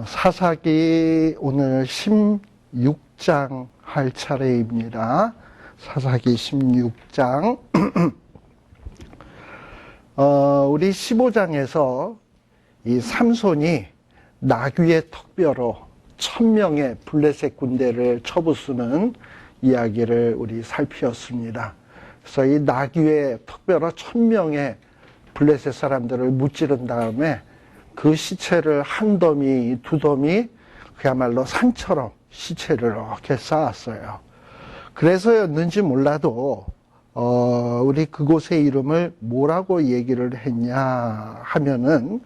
사사기 오늘 16장 할 차례입니다. 사사기 16장. 우리 15장에서 이 삼손이 나귀의 턱뼈로 1000명의 블레셋 군대를 쳐부수는 이야기를 우리 살피었습니다. 그래서 이 나귀의 턱뼈로 1000명의 블레셋 사람들을 무찌른 다음에 그 시체를 한 더미, 두 더미, 그야말로 산처럼 시체를 이렇게 쌓았어요. 그래서였는지 몰라도, 우리 그곳의 이름을 뭐라고 얘기를 했냐 하면은,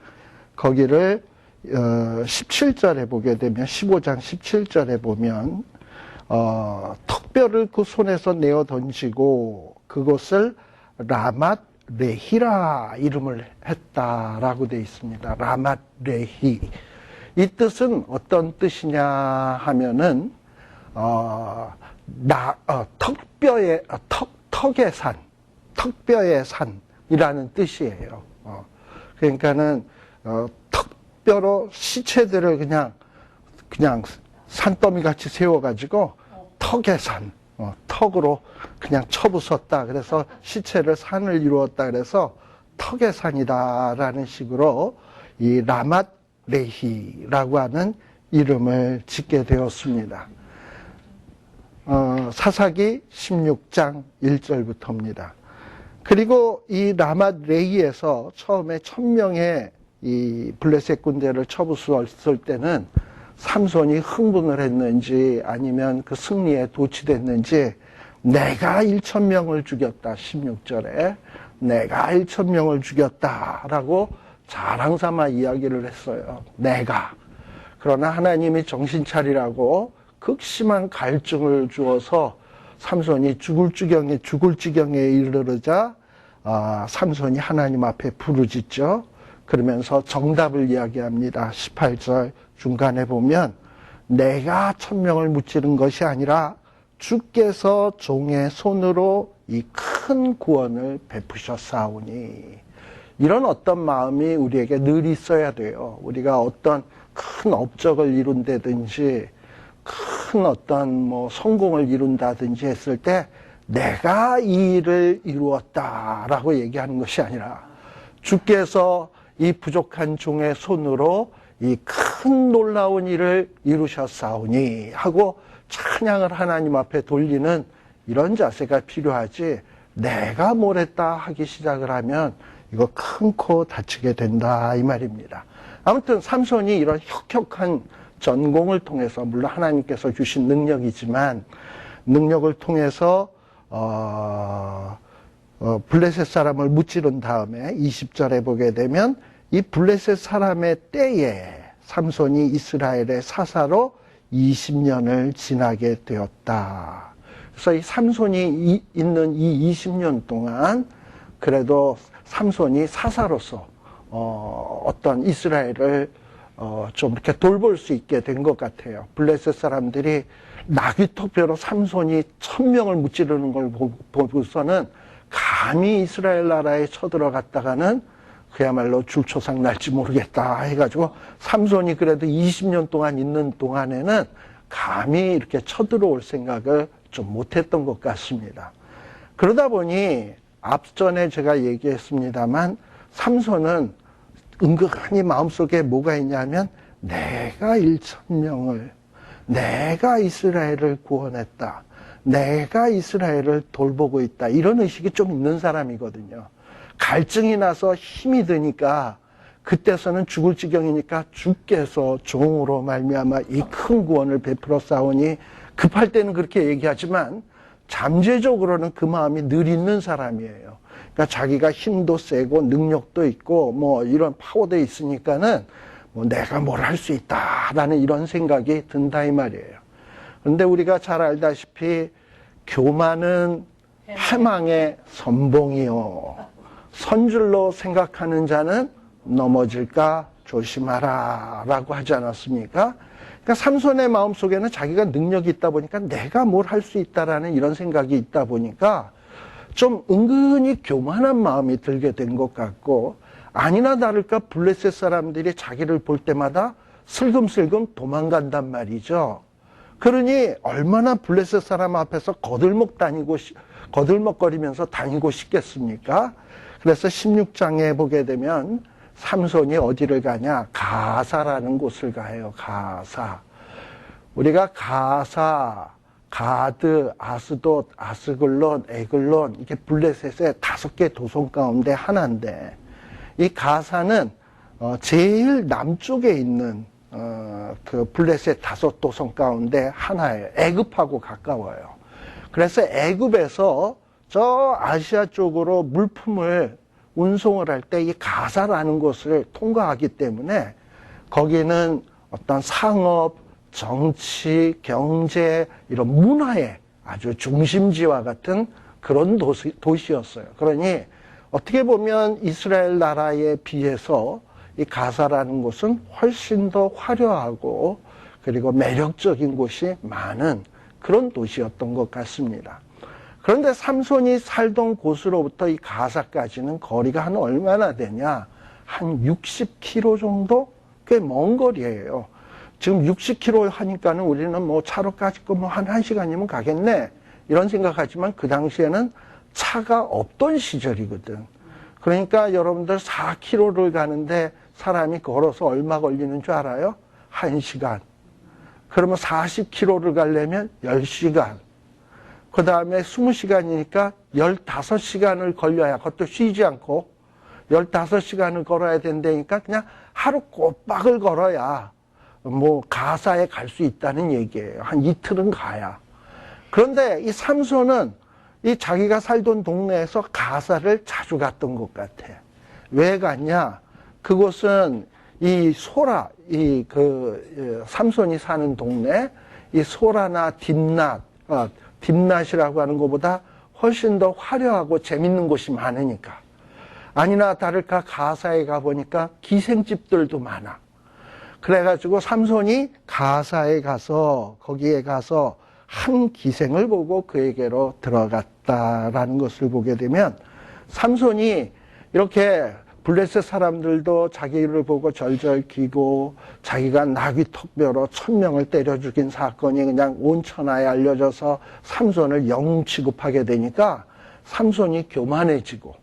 거기를, 17절에 보게 되면, 15장 17절에 보면, 턱뼈를 그 손에서 내어 던지고, 그곳을 라맛 레히라 이름을 했다라고 되어 있습니다. 라맛 레히. 이 뜻은 어떤 뜻이냐 하면은, 턱의 산, 턱뼈의 산이라는 뜻이에요. 그러니까는, 턱뼈로 시체들을 그냥 산더미 같이 세워가지고, 턱의 산, 턱으로 그냥 쳐부쉈다. 그래서 시체를 산을 이루었다. 그래서 턱의 산이다라는 식으로 이 라맛 레히라고 하는 이름을 짓게 되었습니다. 사사기 16장 1절부터입니다. 그리고 이 라맛 레히에서 처음에 1000명의 이 블레셋 군대를 쳐부수었을 때는 삼손이 흥분을 했는지 아니면 그 승리에 도취됐는지 내가 1000명을 죽였다. 16절에 내가 1000명을 죽였다라고 자랑삼아 이야기를 했어요. 내가. 그러나 하나님이 정신 차리라고 극심한 갈증을 주어서 삼손이 죽을 지경에 이르르자 삼손이 하나님 앞에 부르짖죠. 그러면서 정답을 이야기합니다. 18절 중간에 보면 내가 1000명을 무찌른 것이 아니라 주께서 종의 손으로 이 큰 구원을 베푸셨사오니. 이런 어떤 마음이 우리에게 늘 있어야 돼요. 우리가 어떤 큰 업적을 이룬다든지 큰 어떤 성공을 이룬다든지 했을 때 내가 이 일을 이루었다라고 얘기하는 것이 아니라 주께서 이 부족한 종의 손으로 이 큰 놀라운 일을 이루셨사오니 하고 찬양을 하나님 앞에 돌리는 이런 자세가 필요하지, 내가 뭘 했다 하기 시작을 하면 이거 큰 코 다치게 된다 이 말입니다. 아무튼 삼손이 이런 혁혁한 전공을 통해서, 물론 하나님께서 주신 능력이지만 능력을 통해서 블레셋 사람을 무찌른 다음에 20절에 보게 되면 이 블레셋 사람의 때에 삼손이 이스라엘의 사사로 20년을 지나게 되었다. 그래서 이 삼손이 있는 이 20년 동안 그래도 삼손이 사사로서 어떤 이스라엘을 좀 이렇게 돌볼 수 있게 된 것 같아요. 블레셋 사람들이 나귀 턱뼈로 삼손이 1000명을 무찌르는 걸 보고서는 감히 이스라엘 나라에 쳐들어갔다가는 그야말로 줄초상 날지 모르겠다 해가지고 삼손이 그래도 20년 동안 있는 동안에는 감히 이렇게 쳐들어올 생각을 좀 못했던 것 같습니다. 그러다 보니 앞전에 제가 얘기했습니다만 삼손은 은근히 마음속에 뭐가 있냐면 내가 1000명을, 내가 이스라엘을 구원했다, 내가 이스라엘을 돌보고 있다, 이런 의식이 좀 있는 사람이거든요. 갈증이 나서 힘이 드니까 그때서는 죽을 지경이니까 주께서 종으로 말미암아 이 큰 구원을 베풀어 싸우니, 급할 때는 그렇게 얘기하지만 잠재적으로는 그 마음이 늘 있는 사람이에요. 그러니까 자기가 힘도 세고 능력도 있고 이런 파워도 있으니까는 내가 뭘 할 수 있다라는 이런 생각이 든다 이 말이에요. 그런데 우리가 잘 알다시피 교만은 패망의 선봉이요, 선줄로 생각하는 자는 넘어질까 조심하라 라고 하지 않았습니까? 그러니까 삼손의 마음속에는 자기가 능력이 있다 보니까 내가 뭘 할 수 있다라는 이런 생각이 있다 보니까 좀 은근히 교만한 마음이 들게 된 것 같고, 아니나 다를까 블레셋 사람들이 자기를 볼 때마다 슬금슬금 도망간단 말이죠. 그러니 얼마나 블레셋 사람 앞에서 거들먹거리면서 다니고 싶겠습니까? 그래서 16장에 보게 되면 삼손이 어디를 가냐? 가사라는 곳을 가요. 가사. 우리가 가사, 가드, 아스돗, 아스글론, 에글론, 이게 블레셋의 5개 도성 가운데 하나인데, 이 가사는 제일 남쪽에 있는 그 블레셋 5도성 가운데 하나예요. 애굽하고 가까워요. 그래서 애굽에서 저 아시아 쪽으로 물품을 운송을 할 때 이 가사라는 곳을 통과하기 때문에 거기는 어떤 상업, 정치, 경제, 이런 문화의 아주 중심지와 같은 그런 도시였어요. 그러니 어떻게 보면 이스라엘 나라에 비해서 이 가사라는 곳은 훨씬 더 화려하고 그리고 매력적인 곳이 많은 그런 도시였던 것 같습니다. 그런데 삼손이 살던 곳으로부터 이 가사까지는 거리가 한 얼마나 되냐? 한 60km 정도? 꽤 먼 거리예요. 지금 60km 하니까는 우리는 뭐 차로까지 뭐 한 1시간이면 가겠네. 이런 생각하지만 그 당시에는 차가 없던 시절이거든. 그러니까 여러분들 4km를 가는데 사람이 걸어서 얼마 걸리는 줄 알아요? 1시간. 그러면 40km를 가려면 10시간. 그 다음에 20시간이니까 15시간을 걸려야, 그것도 쉬지 않고 15시간을 걸어야 된다니까 그냥 하루 꼬박을 걸어야 뭐 가사에 갈 수 있다는 얘기예요. 한 이틀은 가야. 그런데 이 삼손은 이 자기가 살던 동네에서 가사를 자주 갔던 것 같아. 왜 갔냐? 그곳은 이 소라, 삼손이 사는 동네, 이 소라나 딥낫이라고 하는 것보다 훨씬 더 화려하고 재밌는 곳이 많으니까. 아니나 다를까 가사에 가보니까 기생집들도 많아. 그래가지고 삼손이 가사에 가서, 거기에 가서 한 기생을 보고 그에게로 들어갔다라는 것을 보게 되면 삼손이 이렇게 블레셋 사람들도 자기를 보고 절절 기고 자기가 나귀 턱뼈로 1000명을 때려 죽인 사건이 그냥 온 천하에 알려져서 삼손을 영웅 취급하게 되니까 삼손이 교만해지고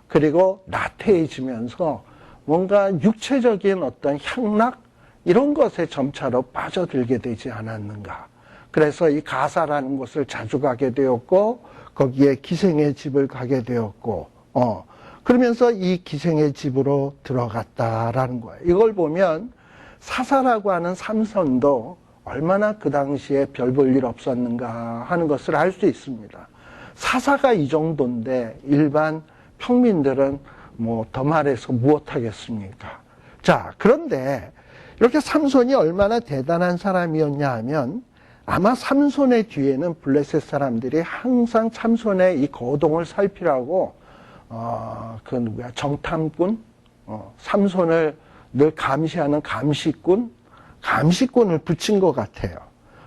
그리고 나태해지면서 뭔가 육체적인 어떤 향락 이런 것에 점차로 빠져들게 되지 않았는가. 그래서 이 가사라는 곳을 자주 가게 되었고 거기에 기생의 집을 가게 되었고 그러면서 이 기생의 집으로 들어갔다라는 거예요. 이걸 보면 사사라고 하는 삼손도 얼마나 그 당시에 별 볼 일 없었는가 하는 것을 알 수 있습니다. 사사가 이 정도인데 일반 평민들은 뭐 더 말해서 무엇하겠습니까? 자, 그런데 이렇게 삼손이 얼마나 대단한 사람이었냐 하면 아마 삼손의 뒤에는 블레셋 사람들이 항상 삼손의 이 거동을 살피라고 정탐꾼, 삼손을 늘 감시하는 감시꾼을 붙인 것 같아요.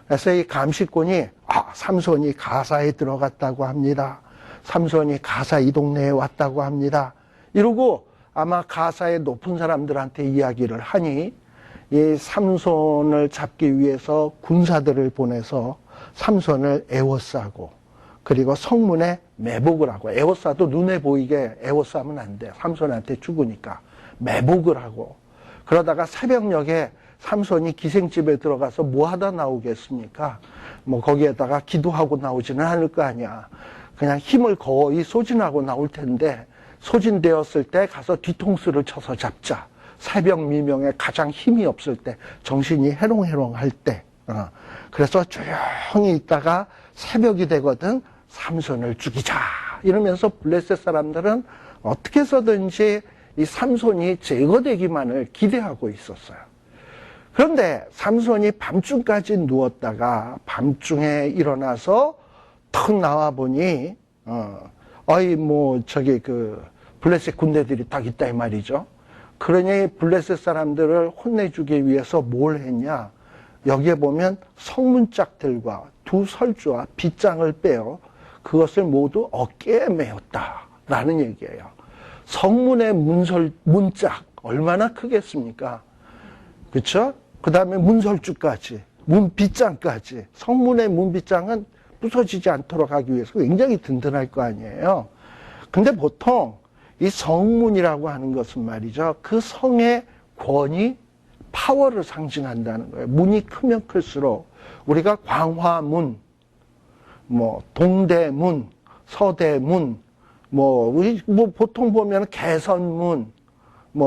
그래서 이 감시꾼이 삼손이 가사에 들어갔다고 합니다. 삼손이 가사 이 동네에 왔다고 합니다. 이러고 아마 가사의 높은 사람들한테 이야기를 하니 이 삼손을 잡기 위해서 군사들을 보내서 삼손을 에워싸고 그리고 성문에 매복을 하고, 에워싸도 눈에 보이게 에워싸면 안 돼. 삼손한테 죽으니까. 매복을 하고. 그러다가 새벽녘에 삼손이 기생집에 들어가서 뭐 하다 나오겠습니까? 뭐 거기에다가 기도하고 나오지는 않을 거 아니야. 그냥 힘을 거의 소진하고 나올 텐데 소진되었을 때 가서 뒤통수를 쳐서 잡자. 새벽 미명에 가장 힘이 없을 때, 정신이 해롱해롱할 때. 그래서 조용히 있다가 새벽이 되거든 삼손을 죽이자. 이러면서 블레셋 사람들은 어떻게 해서든지 이 삼손이 제거되기만을 기대하고 있었어요. 그런데 삼손이 밤중까지 누웠다가 밤중에 일어나서 턱 나와 보니 블레셋 군대들이 딱 있다 이 말이죠. 그러니 블레셋 사람들을 혼내주기 위해서 뭘 했냐? 여기에 보면 성문짝들과 두 설주와 빗장을 빼어 그것을 모두 어깨에 메었다라는 얘기예요. 성문의 문짝 얼마나 크겠습니까? 그렇죠? 그 다음에 문설주까지, 문빗장까지. 성문의 문빗장은 부서지지 않도록 하기 위해서 굉장히 든든할 거 아니에요. 근데 보통 이 성문이라고 하는 것은 말이죠. 그 성의 권위, 파워를 상징한다는 거예요. 문이 크면 클수록 우리가 광화문, 동대문, 서대문, 보통 보면 개선문,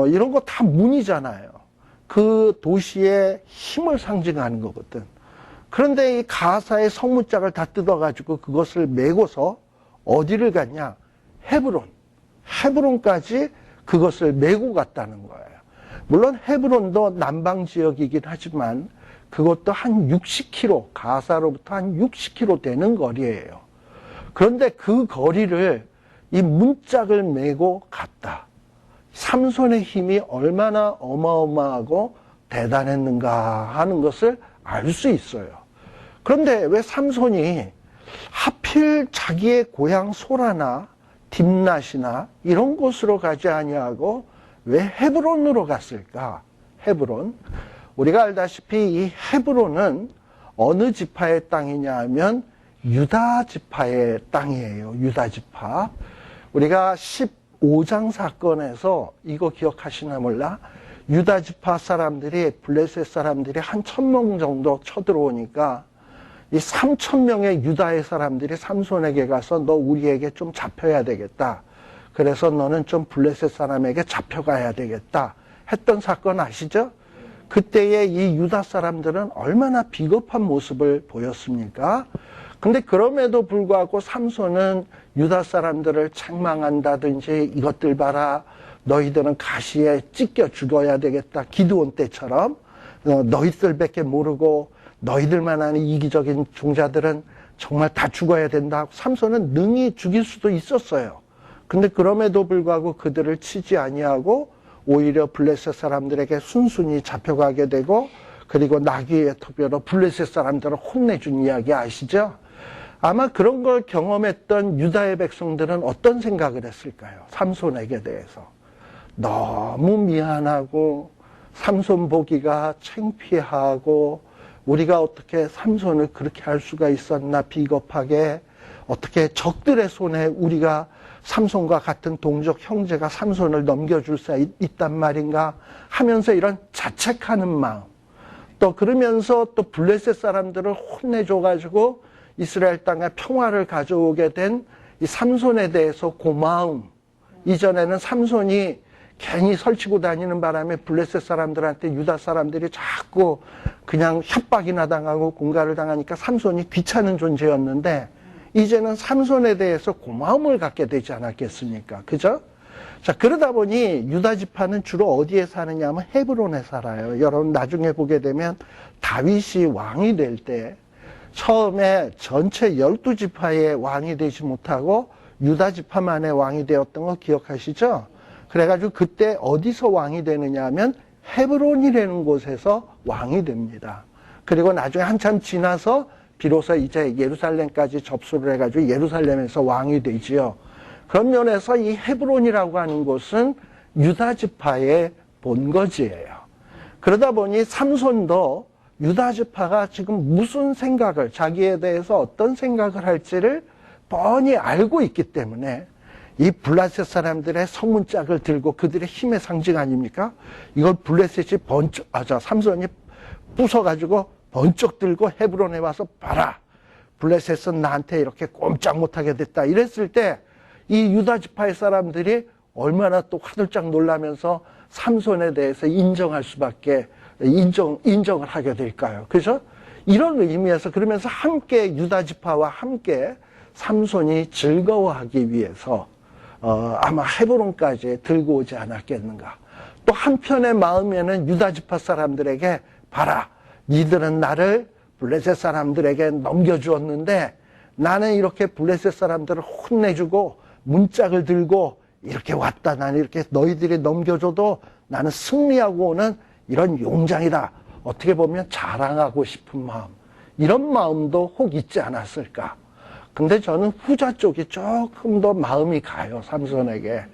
이런 거 다 문이잖아요. 그 도시의 힘을 상징하는 거거든. 그런데 이 가사의 성문짝을 다 뜯어가지고 그것을 메고서 어디를 갔냐? 헤브론까지 그것을 메고 갔다는 거예요. 물론 헤브론도 남방 지역이긴 하지만 그것도 한 60km, 가사로부터 한 60km 되는 거리예요. 그런데 그 거리를 이 문짝을 메고 갔다. 삼손의 힘이 얼마나 어마어마하고 대단했는가 하는 것을 알 수 있어요. 그런데 왜 삼손이 하필 자기의 고향 소라나 딥낫이나 이런 곳으로 가지 아니하고 왜 헤브론으로 갔을까? 헤브론. 우리가 알다시피 이 헤브론은 어느 지파의 땅이냐 하면 유다 지파의 땅이에요. 유다 지파. 우리가 15장 사건에서 이거 기억하시나 몰라? 유다 지파 사람들이, 블레셋 사람들이 한 1000명 정도 쳐들어오니까 이 3000명의 유다의 사람들이 삼손에게 가서 너 우리에게 좀 잡혀야 되겠다. 그래서 너는 좀 블레셋 사람에게 잡혀가야 되겠다. 했던 사건 아시죠? 그때의 이 유다 사람들은 얼마나 비겁한 모습을 보였습니까? 근데 그럼에도 불구하고 삼손은 유다 사람들을 책망한다든지 이것들 봐라. 너희들은 가시에 찢겨 죽어야 되겠다. 기드온 때처럼 너희들밖에 모르고 너희들만 아는 이기적인 종자들은 정말 다 죽어야 된다. 삼손은 능히 죽일 수도 있었어요. 근데 그럼에도 불구하고 그들을 치지 아니하고 오히려 블레셋 사람들에게 순순히 잡혀가게 되고 그리고 나귀의 토뼈로 블레셋 사람들을 혼내준 이야기 아시죠? 아마 그런 걸 경험했던 유다의 백성들은 어떤 생각을 했을까요? 삼손에게 대해서. 너무 미안하고 삼손 보기가 창피하고 우리가 어떻게 삼손을 그렇게 할 수가 있었나 비겁하게 어떻게 적들의 손에 우리가 삼손과 같은 동족 형제가 삼손을 넘겨줄 수 있단 말인가 하면서 이런 자책하는 마음 또 그러면서 또 블레셋 사람들을 혼내줘가지고 이스라엘 땅에 평화를 가져오게 된 이 삼손에 대해서 고마움. 이전에는 삼손이 괜히 설치고 다니는 바람에 블레셋 사람들한테 유다 사람들이 자꾸 그냥 협박이나 당하고 공갈을 당하니까 삼손이 귀찮은 존재였는데 이제는 삼손에 대해서 고마움을 갖게 되지 않았겠습니까? 그죠? 자, 그러다 보니 유다 지파는 주로 어디에 사느냐 하면 헤브론에 살아요. 여러분 나중에 보게 되면 다윗이 왕이 될 때 처음에 전체 12지파의 왕이 되지 못하고 유다 지파만의 왕이 되었던 거 기억하시죠? 그래가지고 그때 어디서 왕이 되느냐 하면 헤브론이라는 곳에서 왕이 됩니다. 그리고 나중에 한참 지나서 비로소 이제 예루살렘까지 접수를 해가지고 예루살렘에서 왕이 되지요. 그런 면에서 이 헤브론이라고 하는 곳은 유다 지파의 본거지예요. 그러다 보니 삼손도 유다 지파가 지금 무슨 생각을 자기에 대해서 어떤 생각을 할지를 뻔히 알고 있기 때문에 이 블레셋 사람들의 성문짝을 들고 그들의 힘의 상징 아닙니까? 이걸 블레셋이 삼손이 부숴가지고 번쩍 들고 헤브론에 와서 봐라. 블레셋은 나한테 이렇게 꼼짝 못하게 됐다. 이랬을 때 이 유다 지파의 사람들이 얼마나 또 화들짝 놀라면서 삼손에 대해서 인정을 하게 될까요? 그죠? 이런 의미에서 그러면서 함께 유다 지파와 함께 삼손이 즐거워하기 위해서 아마 헤브론까지 들고 오지 않았겠는가. 또 한편의 마음에는 유다 지파 사람들에게 봐라. 니들은 나를 블레셋 사람들에게 넘겨주었는데 나는 이렇게 블레셋 사람들을 혼내주고 문짝을 들고 이렇게 왔다. 나는 이렇게 너희들이 넘겨줘도 나는 승리하고 오는 이런 용장이다. 어떻게 보면 자랑하고 싶은 마음. 이런 마음도 혹 있지 않았을까. 근데 저는 후자 쪽이 조금 더 마음이 가요. 삼손에게.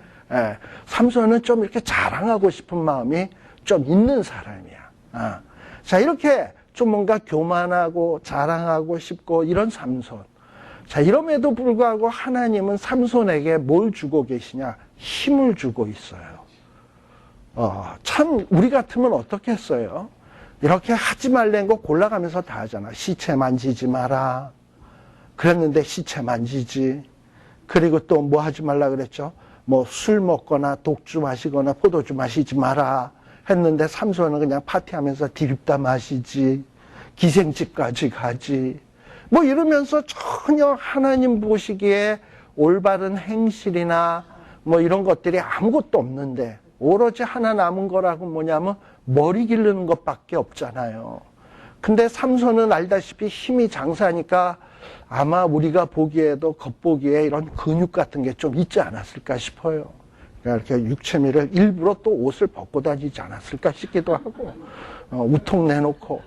삼손은 좀 이렇게 자랑하고 싶은 마음이 좀 있는 사람이야. 자, 이렇게 좀 뭔가 교만하고 자랑하고 싶고 이런 삼손. 자, 이럼에도 불구하고 하나님은 삼손에게 뭘 주고 계시냐? 힘을 주고 있어요. 참 우리 같으면 어떻게 했어요? 이렇게 하지 말란 거 골라가면서 다 하잖아. 시체 만지지 마라. 그랬는데 시체 만지지. 그리고 또 뭐 하지 말라 그랬죠? 뭐 술 먹거나 독주 마시거나 포도주 마시지 마라 했는데 삼손은 그냥 파티하면서 디립다 마시지. 기생집까지 가지. 뭐 이러면서 전혀 하나님 보시기에 올바른 행실이나 뭐 이런 것들이 아무것도 없는데 오로지 하나 남은 거라고 뭐냐면 머리 기르는 것밖에 없잖아요. 근데 삼손은 알다시피 힘이 장사니까 아마 우리가 보기에도 겉보기에 이런 근육 같은 게 좀 있지 않았을까 싶어요. 그러니까 이렇게 육체미를 일부러 또 옷을 벗고 다니지 않았을까 싶기도 하고, 우통 내놓고,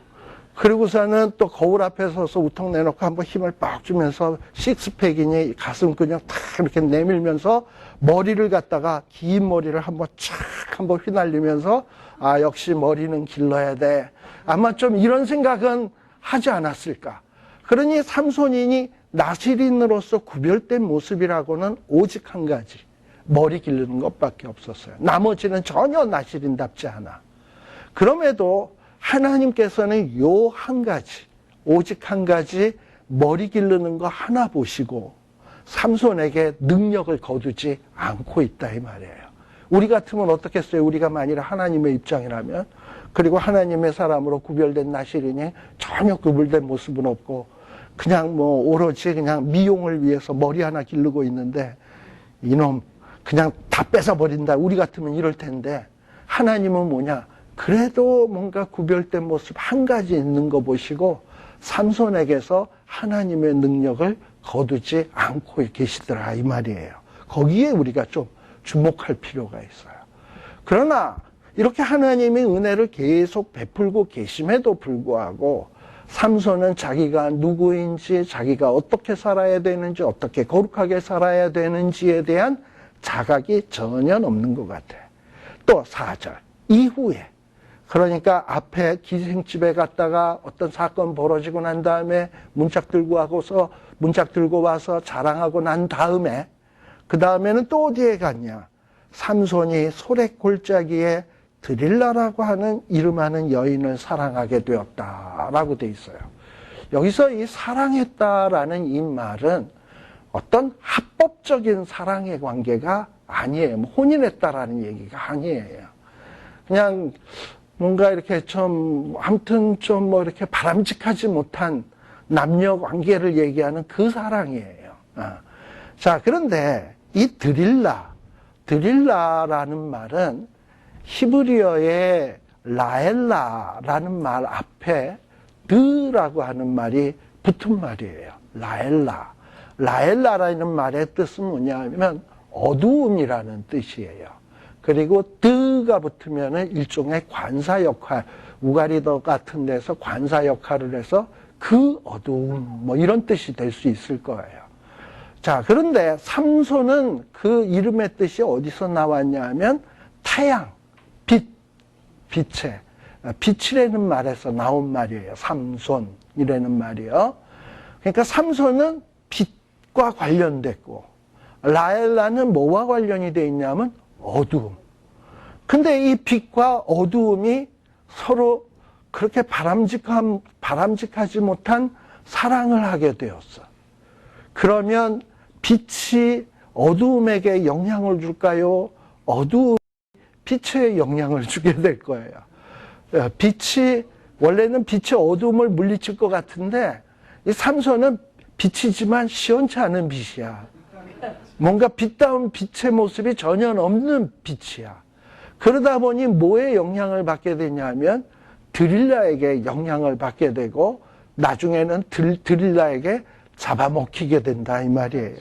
그리고서는 또 거울 앞에 서서 우통 내놓고 한번 힘을 빡 주면서 식스팩이니 가슴 근육 탁 이렇게 내밀면서 머리를 갖다가 긴 머리를 한번 촥 한번 휘날리면서 아, 역시 머리는 길러야 돼. 아마 좀 이런 생각은 하지 않았을까. 그러니 삼손인이 나시린으로서 구별된 모습이라고는 오직 한 가지. 머리 기르는 것밖에 없었어요. 나머지는 전혀 나시린답지 않아. 그럼에도 하나님께서는 요 한 가지, 오직 한 가지 머리 기르는 거 하나 보시고 삼손에게 능력을 거두지 않고 있다 이 말이에요. 우리 같으면 어떻겠어요? 우리가 만일 하나님의 입장이라면, 그리고 하나님의 사람으로 구별된 나시린이 전혀 구별된 모습은 없고 그냥 뭐 오로지 그냥 미용을 위해서 머리 하나 기르고 있는데 이놈 그냥 다 뺏어버린다. 우리 같으면 이럴 텐데 하나님은 뭐냐? 그래도 뭔가 구별된 모습 한 가지 있는 거 보시고 삼손에게서 하나님의 능력을 거두지 않고 계시더라 이 말이에요. 거기에 우리가 좀 주목할 필요가 있어요. 그러나 이렇게 하나님의 은혜를 계속 베풀고 계심에도 불구하고 삼손은 자기가 누구인지, 자기가 어떻게 살아야 되는지, 어떻게 거룩하게 살아야 되는지에 대한 자각이 전혀 없는 것 같아요. 또 4절 이후에, 그러니까 앞에 기생집에 갔다가 어떤 사건 벌어지고 난 다음에 문짝 들고 와서 자랑하고 난 다음에 그 다음에는 또 어디에 갔냐? 삼손이 소렉 골짜기에 드릴라라고 하는 이름하는 여인을 사랑하게 되었다라고 돼 있어요. 여기서 이 사랑했다라는 이 말은 어떤 합법적인 사랑의 관계가 아니에요. 뭐 혼인했다라는 얘기가 아니에요. 그냥 뭔가 이렇게 좀 아무튼 좀 뭐 이렇게 바람직하지 못한 남녀 관계를 얘기하는 그 사랑이에요. 자, 그런데 이 드릴라라는 말은 히브리어의 라엘라라는 말 앞에 드라고 하는 말이 붙은 말이에요. 라엘라라는 말의 뜻은 뭐냐면 어두움이라는 뜻이에요. 그리고 드가 붙으면 일종의 관사 역할, 우가리더 같은 데서 관사 역할을 해서 그 어두움, 뭐 이런 뜻이 될 수 있을 거예요. 자, 그런데 삼손은 그 이름의 뜻이 어디서 나왔냐 하면 태양, 빛이라는 말에서 나온 말이에요. 삼손이라는 말이요. 그러니까 삼손은 빛과 관련됐고 라엘라는 뭐와 관련이 되어 있냐면 어두움. 근데 이 빛과 어두움이 서로 그렇게 바람직하지 못한 사랑을 하게 되었어. 그러면 빛이 어두움에게 영향을 줄까요? 어두움이 빛에 영향을 주게 될 거예요. 원래는 빛이 어두움을 물리칠 것 같은데 이 삼손은 빛이지만 시원치 않은 빛이야. 뭔가 빛다운 빛의 모습이 전혀 없는 빛이야. 그러다 보니 뭐에 영향을 받게 되냐면 드릴라에게 영향을 받게 되고 나중에는 드릴라에게 잡아먹히게 된다 이 말이에요.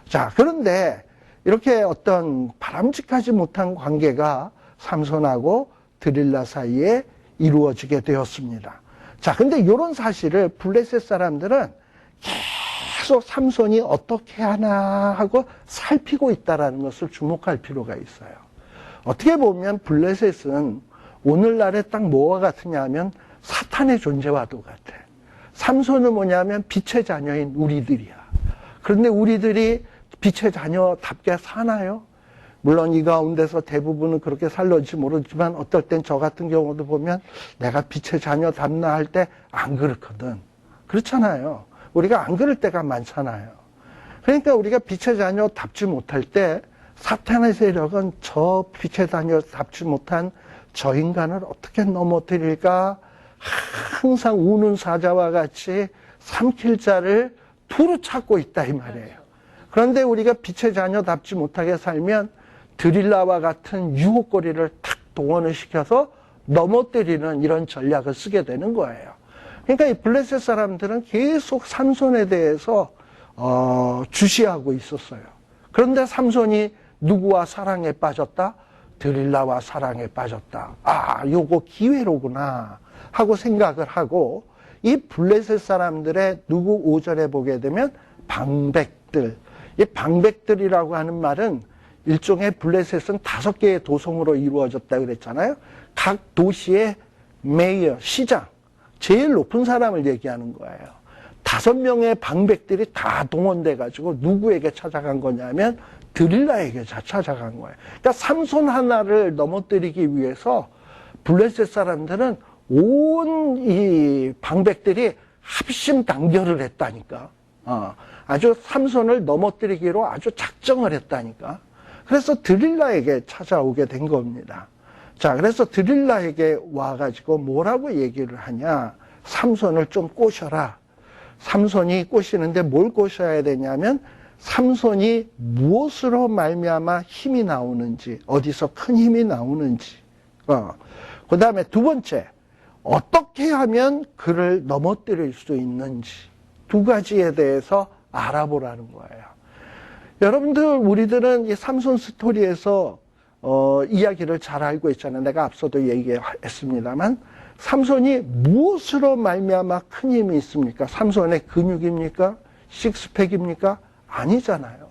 자, 그런데 이렇게 어떤 바람직하지 못한 관계가 삼손하고 드릴라 사이에 이루어지게 되었습니다. 자, 근데 이런 사실을 블레셋 사람들은 계속 삼손이 어떻게 하나 하고 살피고 있다는 것을 주목할 필요가 있어요. 어떻게 보면 블레셋은 오늘날에 딱 뭐와 같으냐 하면 사탄의 존재와도 같아. 삼손은 뭐냐면 빛의 자녀인 우리들이야. 그런데 우리들이 빛의 자녀답게 사나요? 물론 이 가운데서 대부분은 그렇게 살는지 모르지만 어떨 땐 저 같은 경우도 보면 내가 빛의 자녀답나 할 때 안 그렇거든. 그렇잖아요. 우리가 안 그럴 때가 많잖아요. 그러니까 우리가 빛의 자녀답지 못할 때 사탄의 세력은 저 빛의 자녀답지 못한 저 인간을 어떻게 넘어뜨릴까 항상 우는 사자와 같이 삼킬 자를 두루 찾고 있다 이 말이에요. 그런데 우리가 빛의 자녀답지 못하게 살면 드릴라와 같은 유혹거리를 탁 동원을 시켜서 넘어뜨리는 이런 전략을 쓰게 되는 거예요. 그러니까 이 블레셋 사람들은 계속 삼손에 대해서 주시하고 있었어요. 그런데 삼손이 누구와 사랑에 빠졌다? 드릴라와 사랑에 빠졌다. 아, 요거 기회로구나 하고 생각을 하고 이 블레셋 사람들의 누구 5절에 보게 되면 방백들. 이 방백들이라고 하는 말은 일종의 블레셋은 5개의 도성으로 이루어졌다 그랬잖아요. 각 도시의 메이어, 시장, 제일 높은 사람을 얘기하는 거예요. 5명의 방백들이 다 동원돼 가지고 누구에게 찾아간 거냐면 드릴라에게 찾아간 거예요. 그러니까 삼손 하나를 넘어뜨리기 위해서 블레셋 사람들은 온 이 방백들이 합심단결을 했다니까. 아주 삼손을 넘어뜨리기로 아주 작정을 했다니까. 그래서 드릴라에게 찾아오게 된 겁니다. 자, 그래서 드릴라에게 와가지고 뭐라고 얘기를 하냐. 삼손을 좀 꼬셔라. 삼손이 꼬시는데 뭘 꼬셔야 되냐면 삼손이 무엇으로 말미암아 힘이 나오는지, 어디서 큰 힘이 나오는지. 그 다음에 두 번째, 어떻게 하면 그를 넘어뜨릴 수 있는지. 2가지에 대해서 알아보라는 거예요. 여러분들, 우리들은 이 삼손 스토리에서 이야기를 잘 알고 있잖아요. 내가 앞서도 얘기했습니다만 삼손이 무엇으로 말미암아 큰 힘이 있습니까? 삼손의 근육입니까? 식스팩입니까? 아니잖아요.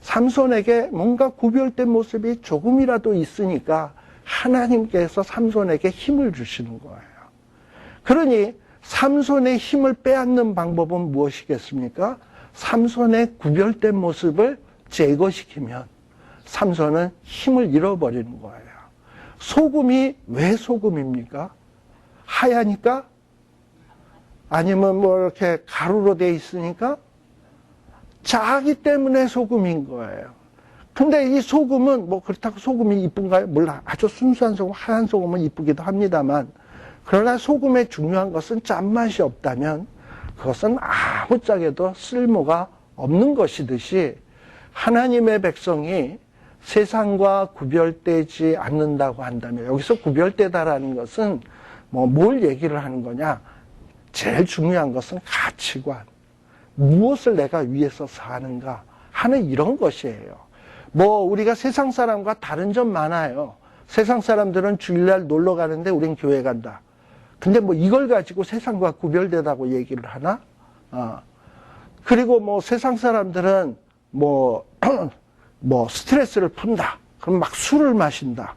삼손에게 뭔가 구별된 모습이 조금이라도 있으니까 하나님께서 삼손에게 힘을 주시는 거예요. 그러니 삼손의 힘을 빼앗는 방법은 무엇이겠습니까? 삼손의 구별된 모습을 제거시키면 삼손은 힘을 잃어버리는 거예요. 소금이 왜 소금입니까? 하얘니까? 아니면 뭐 이렇게 가루로 돼 있으니까? 자기 때문에 소금인 거예요. 근데 이 소금은 뭐 그렇다고 소금이 이쁜가요? 몰라. 아주 순수한 소금, 하얀 소금은 이쁘기도 합니다만 그러나 소금의 중요한 것은 짠맛이 없다면 그것은 아무짝에도 쓸모가 없는 것이듯이 하나님의 백성이 세상과 구별되지 않는다고 한다면 여기서 구별되다라는 것은 뭐 뭘 얘기를 하는 거냐? 제일 중요한 것은 가치관. 무엇을 내가 위해서 사는가 하는 이런 것이에요. 뭐 우리가 세상 사람과 다른 점 많아요. 세상 사람들은 주일날 놀러 가는데 우린 교회 간다. 근데 뭐 이걸 가지고 세상과 구별되다고 얘기를 하나? 그리고 뭐 세상 사람들은 뭐 스트레스를 푼다. 그럼 막 술을 마신다.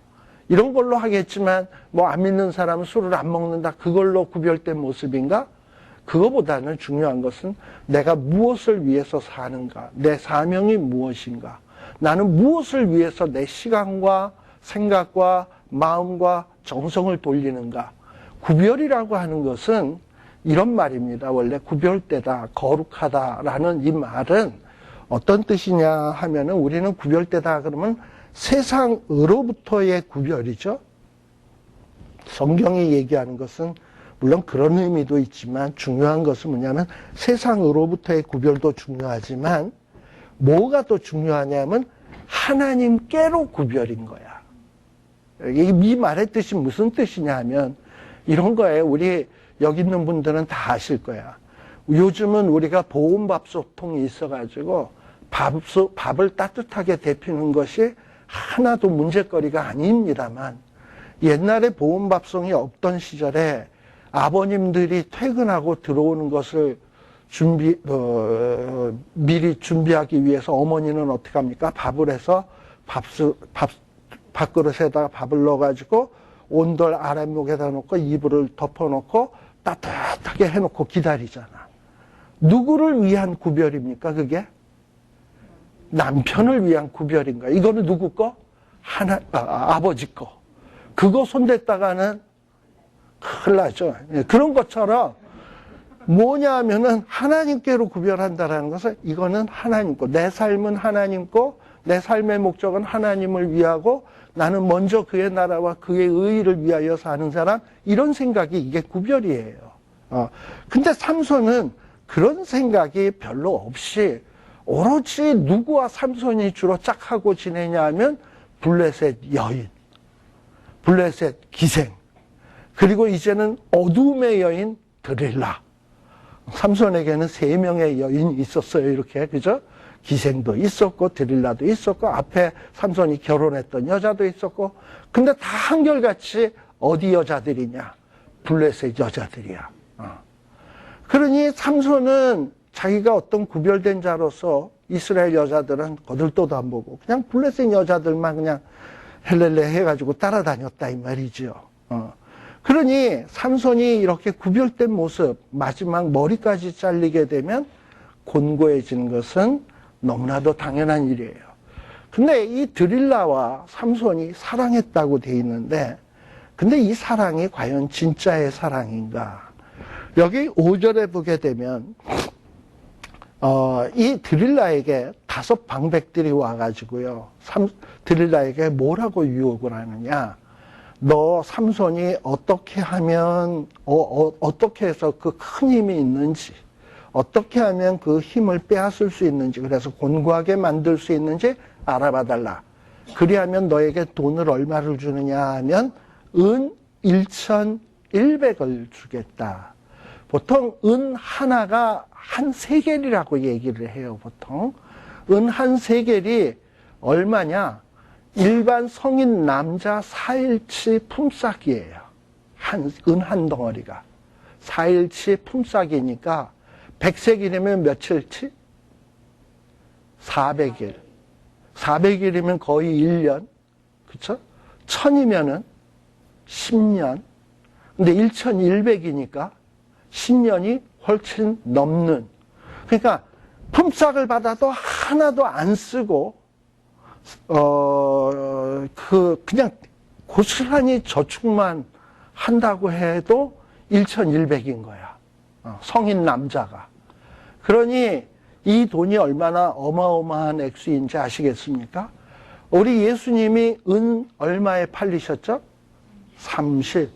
이런 걸로 하겠지만 뭐 안 믿는 사람은 술을 안 먹는다. 그걸로 구별된 모습인가? 그거보다는 중요한 것은 내가 무엇을 위해서 사는가? 내 사명이 무엇인가? 나는 무엇을 위해서 내 시간과 생각과 마음과 정성을 돌리는가? 구별이라고 하는 것은 이런 말입니다. 원래 구별되다, 거룩하다라는 이 말은 어떤 뜻이냐 하면은 우리는 구별되다 그러면 세상으로부터의 구별이죠. 성경이 얘기하는 것은 물론 그런 의미도 있지만 중요한 것은 뭐냐면 세상으로부터의 구별도 중요하지만 뭐가 더 중요하냐면 하나님께로 구별인 거야. 이 말의 뜻이 무슨 뜻이냐 하면 이런 거예요. 우리 여기 있는 분들은 다 아실 거야. 요즘은 우리가 보온밥솥통이 있어가지고 밥을 따뜻하게 데피는 것이 하나도 문제거리가 아닙니다만 옛날에 보온밥솥이 없던 시절에 아버님들이 퇴근하고 들어오는 것을 미리 준비하기 위해서 어머니는 어떻게 합니까? 밥을 해서 밥그릇에다가 밥을 넣어가지고 온돌 아랫목에다 놓고 이불을 덮어놓고 따뜻하게 해놓고 기다리잖아. 누구를 위한 구별입니까, 그게? 남편을 위한 구별인 거야. 이거는 누구 거? 아버지 거. 그거 손댔다가는 큰일 나죠. 그런 것처럼 뭐냐 하면은 하나님께로 구별한다라는 것은 이거는 하나님 거. 내 삶은 하나님 거, 내 삶의 목적은 하나님을 위하고 나는 먼저 그의 나라와 그의 의의를 위하여 사는 사람, 이런 생각이 이게 구별이에요. 근데 삼손은 그런 생각이 별로 없이 오로지 누구와 삼손이 주로 짝하고 지내냐 하면 블레셋 여인, 블레셋 기생, 그리고 이제는 어둠의 여인 드릴라. 삼손에게는 3명의 여인이 있었어요. 이렇게, 그죠? 기생도 있었고 드릴라도 있었고 앞에 삼손이 결혼했던 여자도 있었고, 근데 다 한결같이 어디 여자들이냐? 블레셋 여자들이야. 그러니 삼손은 자기가 어떤 구별된 자로서 이스라엘 여자들은 거들떠도 안 보고 그냥 블레셋 여자들만 그냥 헬렐레 해가지고 따라다녔다 이 말이죠. 그러니 삼손이 이렇게 구별된 모습, 마지막 머리까지 잘리게 되면 곤고해지는 것은 너무나도 당연한 일이에요. 근데 이 드릴라와 삼손이 사랑했다고 돼 있는데, 근데 이 사랑이 과연 진짜의 사랑인가? 여기 5절에 보게 되면 이 드릴라에게 5 방백들이 와가지고요, 드릴라에게 뭐라고 유혹을 하느냐? 너 삼손이 어떻게 하면 어떻게 해서 그 큰 힘이 있는지, 어떻게 하면 그 힘을 빼앗을 수 있는지, 그래서 곤고하게 만들 수 있는지 알아봐달라. 그리하면 너에게 돈을 얼마를 주느냐 하면 은 1,100을 주겠다. 보통 은 하나가 한 세겔이라고 얘기를 해요. 보통 은 한 세겔이 얼마냐? 일반 성인 남자 4일치 품삯이에요. 은 한 덩어리가 4일치 품삯이니까 100세겔이면 며칠치? 400일. 400일이면 거의 1년. 그쵸? 1000이면은 10년. 근데 1100이니까 10년이 훨씬 넘는. 그러니까 품삯을 받아도 하나도 안 쓰고 그냥 고스란히 저축만 한다고 해도 1100인 거야. 성인 남자가. 그러니 이 돈이 얼마나 어마어마한 액수인지 아시겠습니까? 우리 예수님이 은 얼마에 팔리셨죠? 30.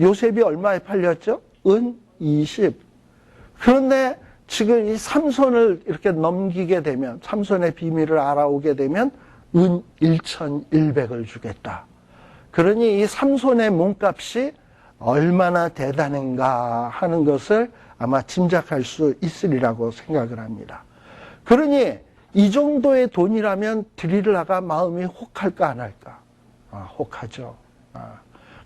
요셉이 얼마에 팔렸죠? 은 20. 그런데 지금 이 삼손을 이렇게 넘기게 되면, 삼손의 비밀을 알아오게 되면 은 1,100을 주겠다. 그러니 이 삼손의 몸값이 얼마나 대단한가 하는 것을 아마 짐작할 수 있으리라고 생각을 합니다. 그러니 이 정도의 돈이라면 드릴라가 마음이 혹할까 안 할까? 혹하죠.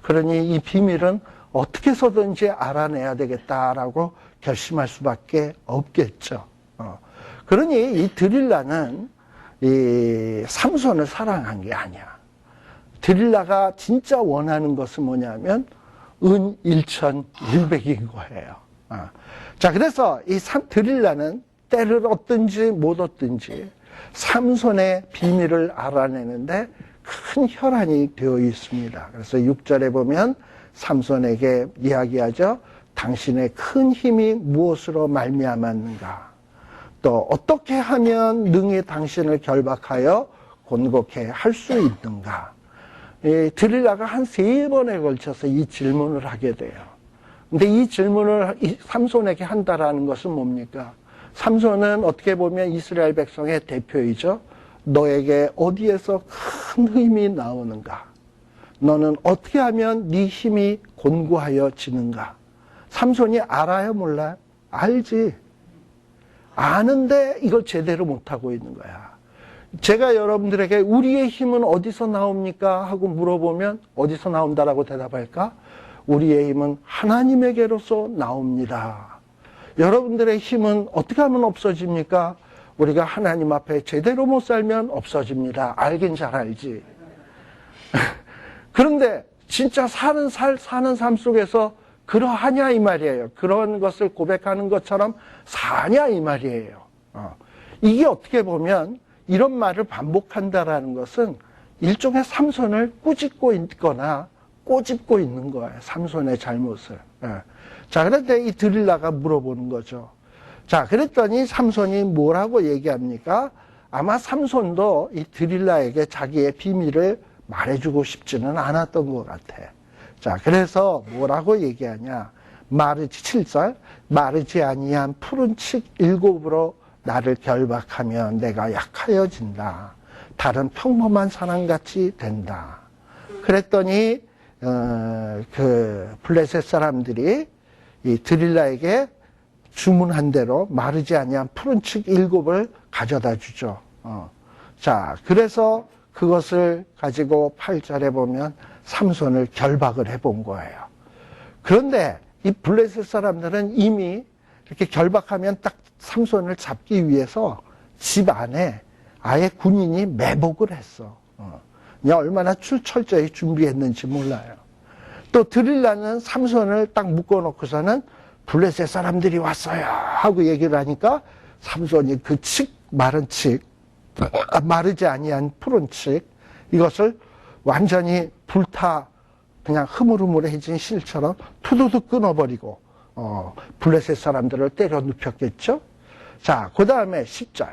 그러니 이 비밀은 어떻게 해서든지 알아내야 되겠다라고 결심할 수밖에 없겠죠. 그러니 이 드릴라는 이 삼손을 사랑한 게 아니야. 드릴라가 진짜 원하는 것은 뭐냐면 은 1,100인 거예요. 자, 그래서 이 드릴라는 때를 얻든지 못 얻든지 삼손의 비밀을 알아내는데 큰 혈안이 되어 있습니다. 그래서 6절에 보면 삼손에게 이야기하죠. 당신의 큰 힘이 무엇으로 말미암았는가? 또 어떻게 하면 능히 당신을 결박하여 곤고케 할 수 있는가? 드릴라가 한 3번에 걸쳐서 이 질문을 하게 돼요. 근데 이 질문을 삼손에게 한다라는 것은 뭡니까? 삼손은 어떻게 보면 이스라엘 백성의 대표이죠. 너에게 어디에서 큰 힘이 나오는가? 너는 어떻게 하면 네 힘이 곤고하여지는가? 삼손이 알아요, 몰라요? 알지. 아는데 이걸 제대로 못하고 있는 거야. 제가 여러분들에게 우리의 힘은 어디서 나옵니까? 하고 물어보면 어디서 나온다라고 대답할까? 우리의 힘은 하나님에게로서 나옵니다. 여러분들의 힘은 어떻게 하면 없어집니까? 우리가 하나님 앞에 제대로 못 살면 없어집니다. 알긴 잘 알지. 그런데 진짜 사는 삶 속에서 그러하냐 이 말이에요. 그런 것을 고백하는 것처럼 사냐 이 말이에요. 이게 어떻게 보면 이런 말을 반복한다라는 것은 일종의 삼손을 꾸짖고 있거나 꼬집고 있는 거예요. 삼손의 잘못을. 자, 그런데 이 드릴라가 물어보는 거죠. 자, 그랬더니 삼손이 뭐라고 얘기합니까? 아마 삼손도 이 드릴라에게 자기의 비밀을 말해주고 싶지는 않았던 것 같아. 자, 그래서 뭐라고 얘기하냐? 7절, 마르지 아니한 푸른 칡 7으로 나를 결박하면 내가 약하여진다. 다른 평범한 사람같이 된다. 그랬더니 그 블레셋 사람들이 이 드릴라에게 주문한 대로 마르지 아니한 푸른 칡 7을 가져다 주죠. 자, 그래서 그것을 가지고 8절에 보면 삼손을 결박을 해본 거예요. 그런데 이 블레셋 사람들은 이미 이렇게 결박하면 딱 삼손을 잡기 위해서 집 안에 아예 군인이 매복을 했어. 얼마나 철저히 준비했는지 몰라요. 또 드릴라는 삼손을 딱 묶어놓고서는 블레셋 사람들이 왔어요 하고 얘기를 하니까 삼손이 그 마른 칡, 마르지 아니한 푸른 칡, 이것을 완전히 불타 그냥 흐물흐물해진 실처럼 투두둑 끊어버리고 블레셋 사람들을 때려 눕혔겠죠. 자, 그 다음에 10절.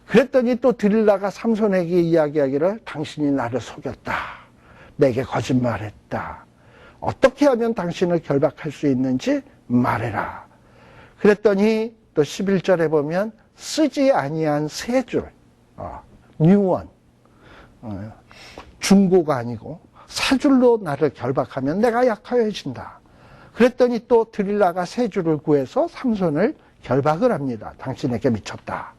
그랬더니 또 드릴라가 삼손에게 이야기하기를 당신이 나를 속였다. 내게 거짓말했다. 어떻게 하면 당신을 결박할 수 있는지 말해라. 그랬더니 또 11절에 보면 쓰지 아니한 세 줄, 뉴원, 중고가 아니고 세 줄로 나를 결박하면 내가 약하여진다. 그랬더니 또 드릴라가 세 줄을 구해서 삼손을 결박을 합니다. 당신에게 미쳤다.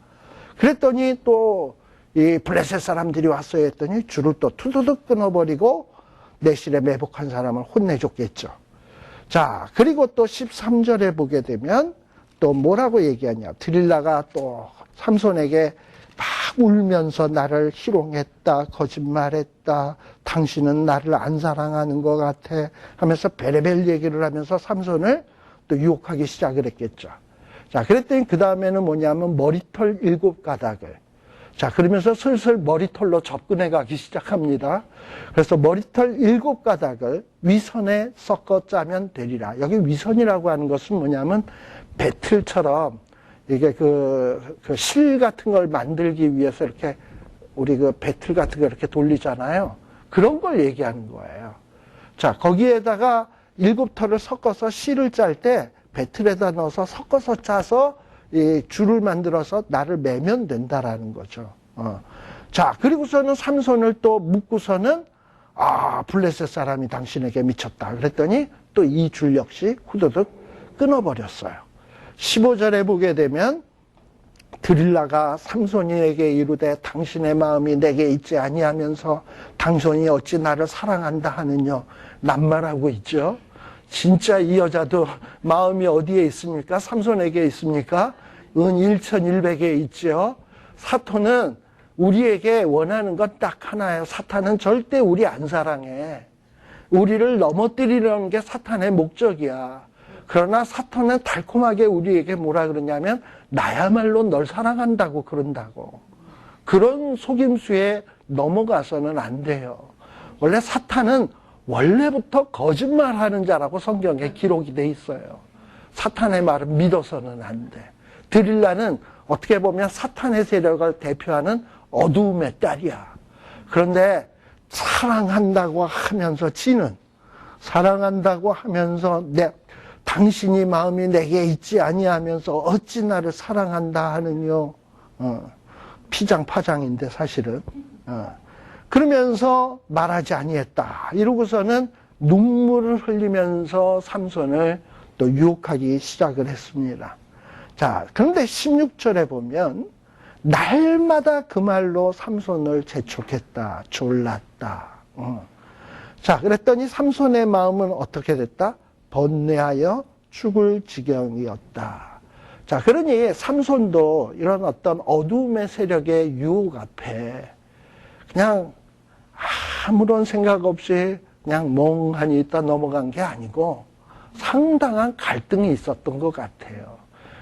그랬더니 또 이 블레셋 사람들이 왔어야 했더니 줄을 또 투두둑 끊어버리고 내실에 매복한 사람을 혼내줬겠죠. 자, 그리고 또 13절에 보게 되면 또 뭐라고 얘기하냐. 드릴라가 또 삼손에게 막 울면서 나를 희롱했다, 거짓말했다, 당신은 나를 안 사랑하는 것 같아 하면서 베레벨 얘기를 하면서 삼손을 또 유혹하기 시작을 했겠죠. 자, 그랬더니 그 다음에는 뭐냐면 머리털 7가닥을. 자, 그러면서 슬슬 머리털로 접근해 가기 시작합니다. 그래서 머리털 7가닥을 위선에 섞어 짜면 되리라. 여기 위선이라고 하는 것은 뭐냐면 배틀처럼 이게 그 실 같은 걸 만들기 위해서 이렇게 우리 그 배틀 같은 거 이렇게 돌리잖아요. 그런 걸 얘기하는 거예요. 자, 거기에다가 7털을 섞어서 실을 짤 때 배틀에다 넣어서 섞어서 짜서 이 줄을 만들어서 나를 매면 된다라는 거죠. 자, 그리고서는 삼손을 또 묶고서는 블레셋 사람이 당신에게 미쳤다. 그랬더니 또 이 줄 역시 후두둑 끊어버렸어요. 15절에 보게 되면 드릴라가 삼손에게 이르되 당신의 마음이 내게 있지 아니하면서 당신이 어찌 나를 사랑한다 하느냐 낱말하고 있죠. 진짜 이 여자도 마음이 어디에 있습니까? 삼손에게 있습니까? 은 1100에 있죠. 사탄은 우리에게 원하는 건 딱 하나예요. 사탄은 절대 우리 안 사랑해. 우리를 넘어뜨리려는 게 사탄의 목적이야. 그러나 사탄은 달콤하게 우리에게 뭐라 그러냐면 나야말로 널 사랑한다고 그런다고. 그런 속임수에 넘어가서는 안 돼요. 원래 사탄은 원래부터 거짓말하는 자라고 성경에 기록이 돼 있어요. 사탄의 말을 믿어서는 안 돼. 드릴라는 어떻게 보면 사탄의 세력을 대표하는 어두움의 딸이야. 그런데 사랑한다고 하면서 지는, 사랑한다고 하면서 당신이 마음이 내게 있지 아니하면서 어찌 나를 사랑한다 하느뇨. 피장파장인데 사실은. 그러면서 말하지 아니했다. 이러고서는 눈물을 흘리면서 삼손을 또 유혹하기 시작을 했습니다. 자, 그런데 16절에 보면 날마다 그 말로 삼손을 재촉했다. 졸랐다. 자, 그랬더니 삼손의 마음은 어떻게 됐다? 번뇌하여 죽을 지경이었다. 자, 그러니 삼손도 이런 어떤 어두움의 세력의 유혹 앞에 그냥 아무런 생각 없이 그냥 멍하니 있다 넘어간 게 아니고 상당한 갈등이 있었던 것 같아요.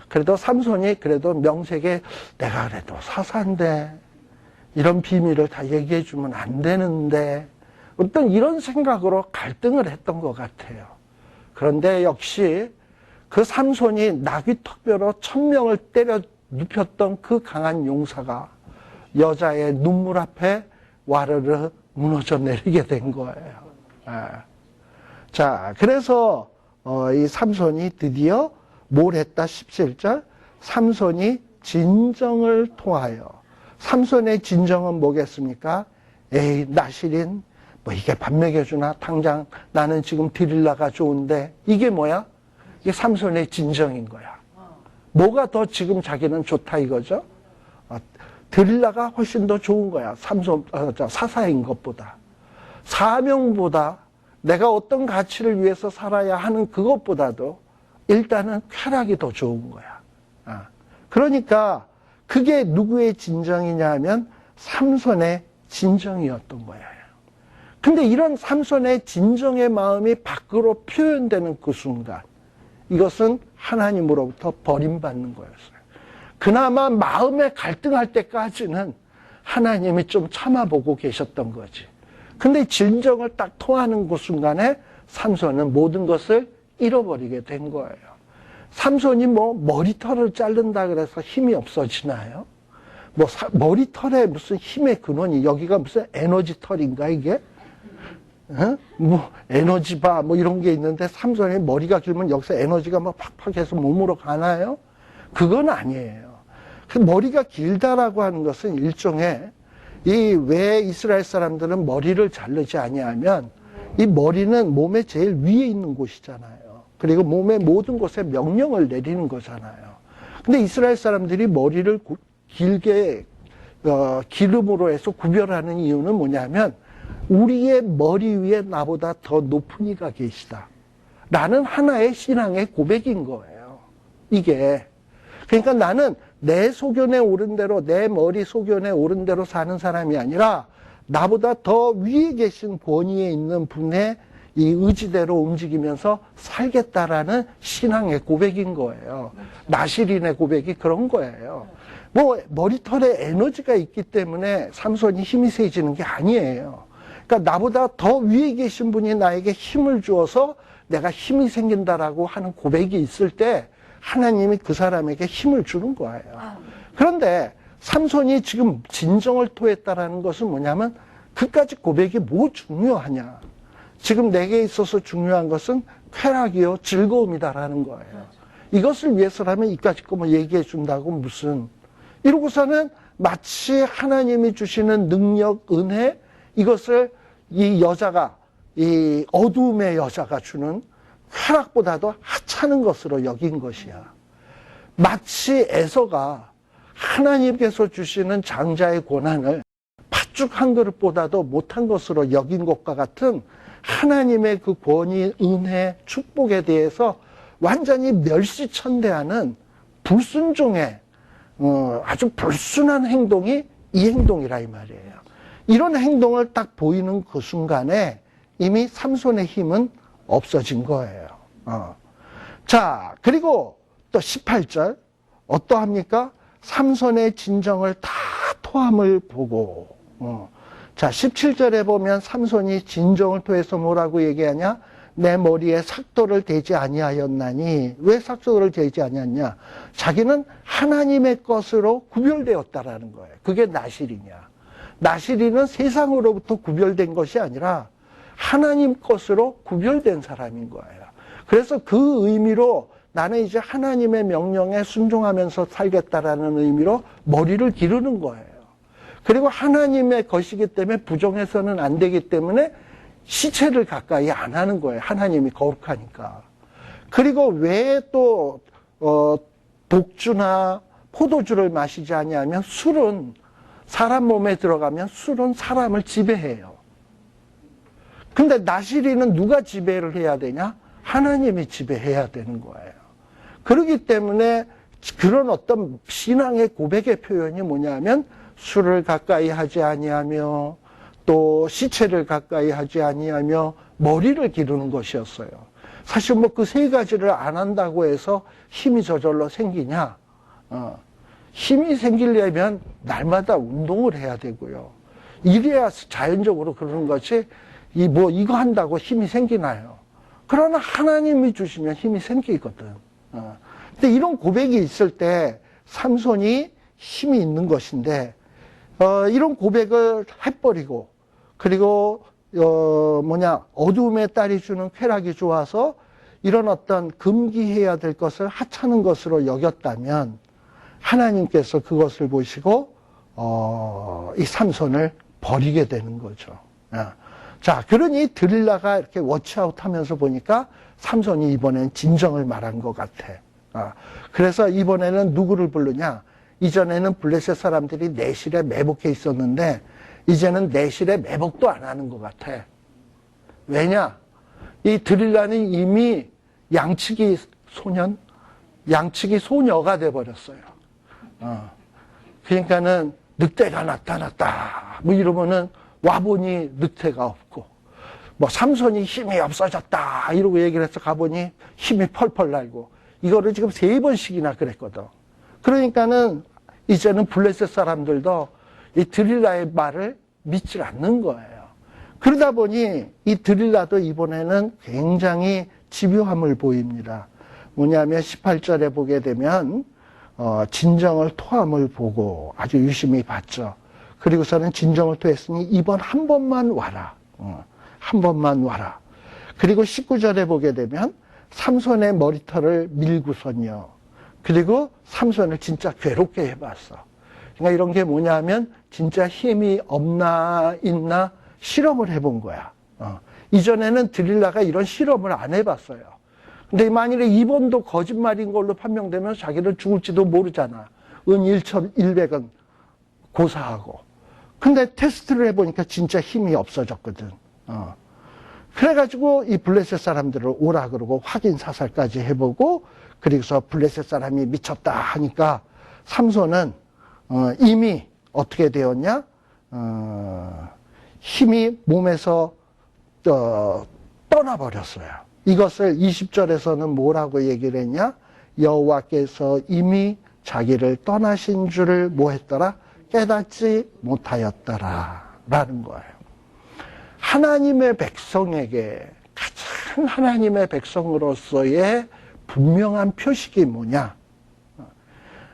그래도 삼손이 그래도 명색에 내가 그래도 사사인데 이런 비밀을 다 얘기해 주면 안 되는데 어떤 이런 생각으로 갈등을 했던 것 같아요. 그런데 역시 그 삼손이 나귀 턱뼈로 1000명을 때려 눕혔던 그 강한 용사가 여자의 눈물 앞에 와르르 무너져 내리게 된 거예요. 자, 그래서 이 삼손이 드디어 뭘 했다? 17절. 삼손이 진정을 통하여. 삼손의 진정은 뭐겠습니까? 에이, 나실인, 뭐 이게 밥 먹여주나? 당장 나는 지금 드릴라가 좋은데. 이게 뭐야? 이게 삼손의 진정인 거야. 뭐가 더 지금 자기는 좋다 이거죠? 드릴라가 훨씬 더 좋은 거야. 사사인 것보다. 사명보다 내가 어떤 가치를 위해서 살아야 하는 그것보다도 일단은 쾌락이 더 좋은 거야. 그러니까 그게 누구의 진정이냐 하면 삼손의 진정이었던 거예요. 근데 이런 삼손의 진정의 마음이 밖으로 표현되는 그 순간 이것은 하나님으로부터 버림받는 거였어요. 그나마 마음에 갈등할 때까지는 하나님이 좀 참아보고 계셨던 거지. 근데 진정을 딱 통하는 그 순간에 삼손은 모든 것을 잃어버리게 된 거예요. 삼손이 뭐 머리털을 자른다 그래서 힘이 없어지나요? 뭐 머리털에 무슨 힘의 근원이 여기가 무슨 에너지 털인가 이게? 뭐 에너지바 뭐 이런 게 있는데 삼손이 머리가 길면 여기서 에너지가 막 팍팍 해서 몸으로 가나요? 그건 아니에요. 그 머리가 길다라고 하는 것은 일종의 왜 이스라엘 사람들은 머리를 자르지 아니하면 이 머리는 몸의 제일 위에 있는 곳이잖아요. 그리고 몸의 모든 곳에 명령을 내리는 거잖아요. 근데 이스라엘 사람들이 머리를 길게 기름으로 해서 구별하는 이유는 뭐냐면 우리의 머리 위에 나보다 더 높은 이가 계시다. 라는 하나의 신앙의 고백인 거예요. 이게. 그러니까 나는 내 소견에 오른 대로, 내 머리 소견에 오른 대로 사는 사람이 아니라 나보다 더 위에 계신 권위에 있는 분의 이 의지대로 움직이면서 살겠다라는 신앙의 고백인 거예요. 나실인의 고백이 그런 거예요. 뭐 머리털에 에너지가 있기 때문에 삼손이 힘이 세지는 게 아니에요. 그러니까 나보다 더 위에 계신 분이 나에게 힘을 주어서 내가 힘이 생긴다라고 하는 고백이 있을 때 하나님이 그 사람에게 힘을 주는 거예요. 그런데 삼손이 지금 진정을 토했다라는 것은 뭐냐면 그까지 고백이 뭐 중요하냐. 지금 내게 있어서 중요한 것은 쾌락이요 즐거움이다라는 거예요. 이것을 위해서라면 이까짓 거 뭐 얘기해 준다고 무슨 이러고서는 마치 하나님이 주시는 능력, 은혜 이것을 이 여자가 이 어두움의 여자가 주는 쾌락보다도 하찮은 것으로 여긴 것이야. 마치 에서가 하나님께서 주시는 장자의 고난을 팥죽 한 그릇보다도 못한 것으로 여긴 것과 같은 하나님의 그 권위, 은혜, 축복에 대해서 완전히 멸시천대하는 불순종의 아주 불순한 행동이 이 행동이라 이 말이에요. 이런 행동을 딱 보이는 그 순간에 이미 삼손의 힘은 없어진 거예요. 자, 그리고 또 18절 어떠합니까? 삼손의 진정을 다 토함을 보고 자, 17절에 보면 삼손이 진정을 토해서 뭐라고 얘기하냐? 내 머리에 삭도를 대지 아니하였나니. 왜 삭도를 대지 아니하냐? 자기는 하나님의 것으로 구별되었다라는 거예요. 그게 나실이냐. 나실이는 세상으로부터 구별된 것이 아니라 하나님 것으로 구별된 사람인 거예요. 그래서 그 의미로 나는 이제 하나님의 명령에 순종하면서 살겠다라는 의미로 머리를 기르는 거예요. 그리고 하나님의 것이기 때문에 부정해서는 안 되기 때문에 시체를 가까이 안 하는 거예요. 하나님이 거룩하니까. 그리고 왜 또 독주나 포도주를 마시지 아니하면 술은 사람 몸에 들어가면 술은 사람을 지배해요. 근데 나실이는 누가 지배를 해야 되냐? 하나님이 지배해야 되는 거예요. 그렇기 때문에 그런 어떤 신앙의 고백의 표현이 뭐냐면 술을 가까이 하지 아니하며 또 시체를 가까이 하지 아니하며 머리를 기르는 것이었어요. 사실 뭐 그 세 가지를 안 한다고 해서 힘이 저절로 생기냐? 힘이 생기려면 날마다 운동을 해야 되고요. 이래야 자연적으로 그러는 것이 이거 한다고 힘이 생기나요? 그러나 하나님이 주시면 힘이 생기거든. 근데 이런 고백이 있을 때 삼손이 힘이 있는 것인데, 이런 고백을 해버리고, 그리고, 어두움의 딸이 주는 쾌락이 좋아서 이런 어떤 금기해야 될 것을 하찮은 것으로 여겼다면, 하나님께서 그것을 보시고, 이 삼손을 버리게 되는 거죠. 자, 그러니 들릴라가 이렇게 워치아웃 하면서 보니까 삼손이 이번엔 진정을 말한 것 같아. 그래서 이번에는 누구를 부르냐? 이전에는 블레셋 사람들이 내실에 매복해 있었는데, 이제는 내실에 매복도 안 하는 것 같아. 왜냐? 이 드릴라는 이미 양치기 소녀가 돼버렸어요. 그러니까는 늑대가 나타났다. 뭐 이러면은 와보니 늑대가 없고, 뭐 삼손이 힘이 없어졌다. 이러고 얘기를 해서 가보니 힘이 펄펄 날고, 이거를 지금 3번씩이나 그랬거든. 그러니까는 이제는 블레셋 사람들도 이 드릴라의 말을 믿질 않는 거예요. 그러다 보니 이 드릴라도 이번에는 굉장히 집요함을 보입니다. 뭐냐면 18절에 보게 되면 진정을 토함을 보고 아주 유심히 봤죠. 그리고서는 진정을 토했으니 이번 한 번만 와라. 한 번만 와라. 그리고 19절에 보게 되면 삼손의 머리털을 밀고선요. 그리고 삼손을 진짜 괴롭게 해봤어. 그러니까 이런 게 뭐냐면 진짜 힘이 없나 있나 실험을 해본 거야. 이전에는 드릴라가 이런 실험을 안 해봤어요. 근데 만일에 이번도 거짓말인 걸로 판명되면 자기는 죽을지도 모르잖아. 은 1,100은 고사하고. 근데 테스트를 해보니까 진짜 힘이 없어졌거든. 그래가지고 이 블레셋 사람들을 오라 그러고 확인 사살까지 해보고, 그리고서 블레셋 사람이 미쳤다 하니까 삼손은 이미 어떻게 되었냐? 힘이 몸에서 떠나버렸어요. 이것을 20절에서는 뭐라고 얘기를 했냐? 여호와께서 이미 자기를 떠나신 줄을 뭐 했더라? 깨닫지 못하였더라 라는 거예요. 하나님의 백성에게 가장 하나님의 백성으로서의 분명한 표식이 뭐냐?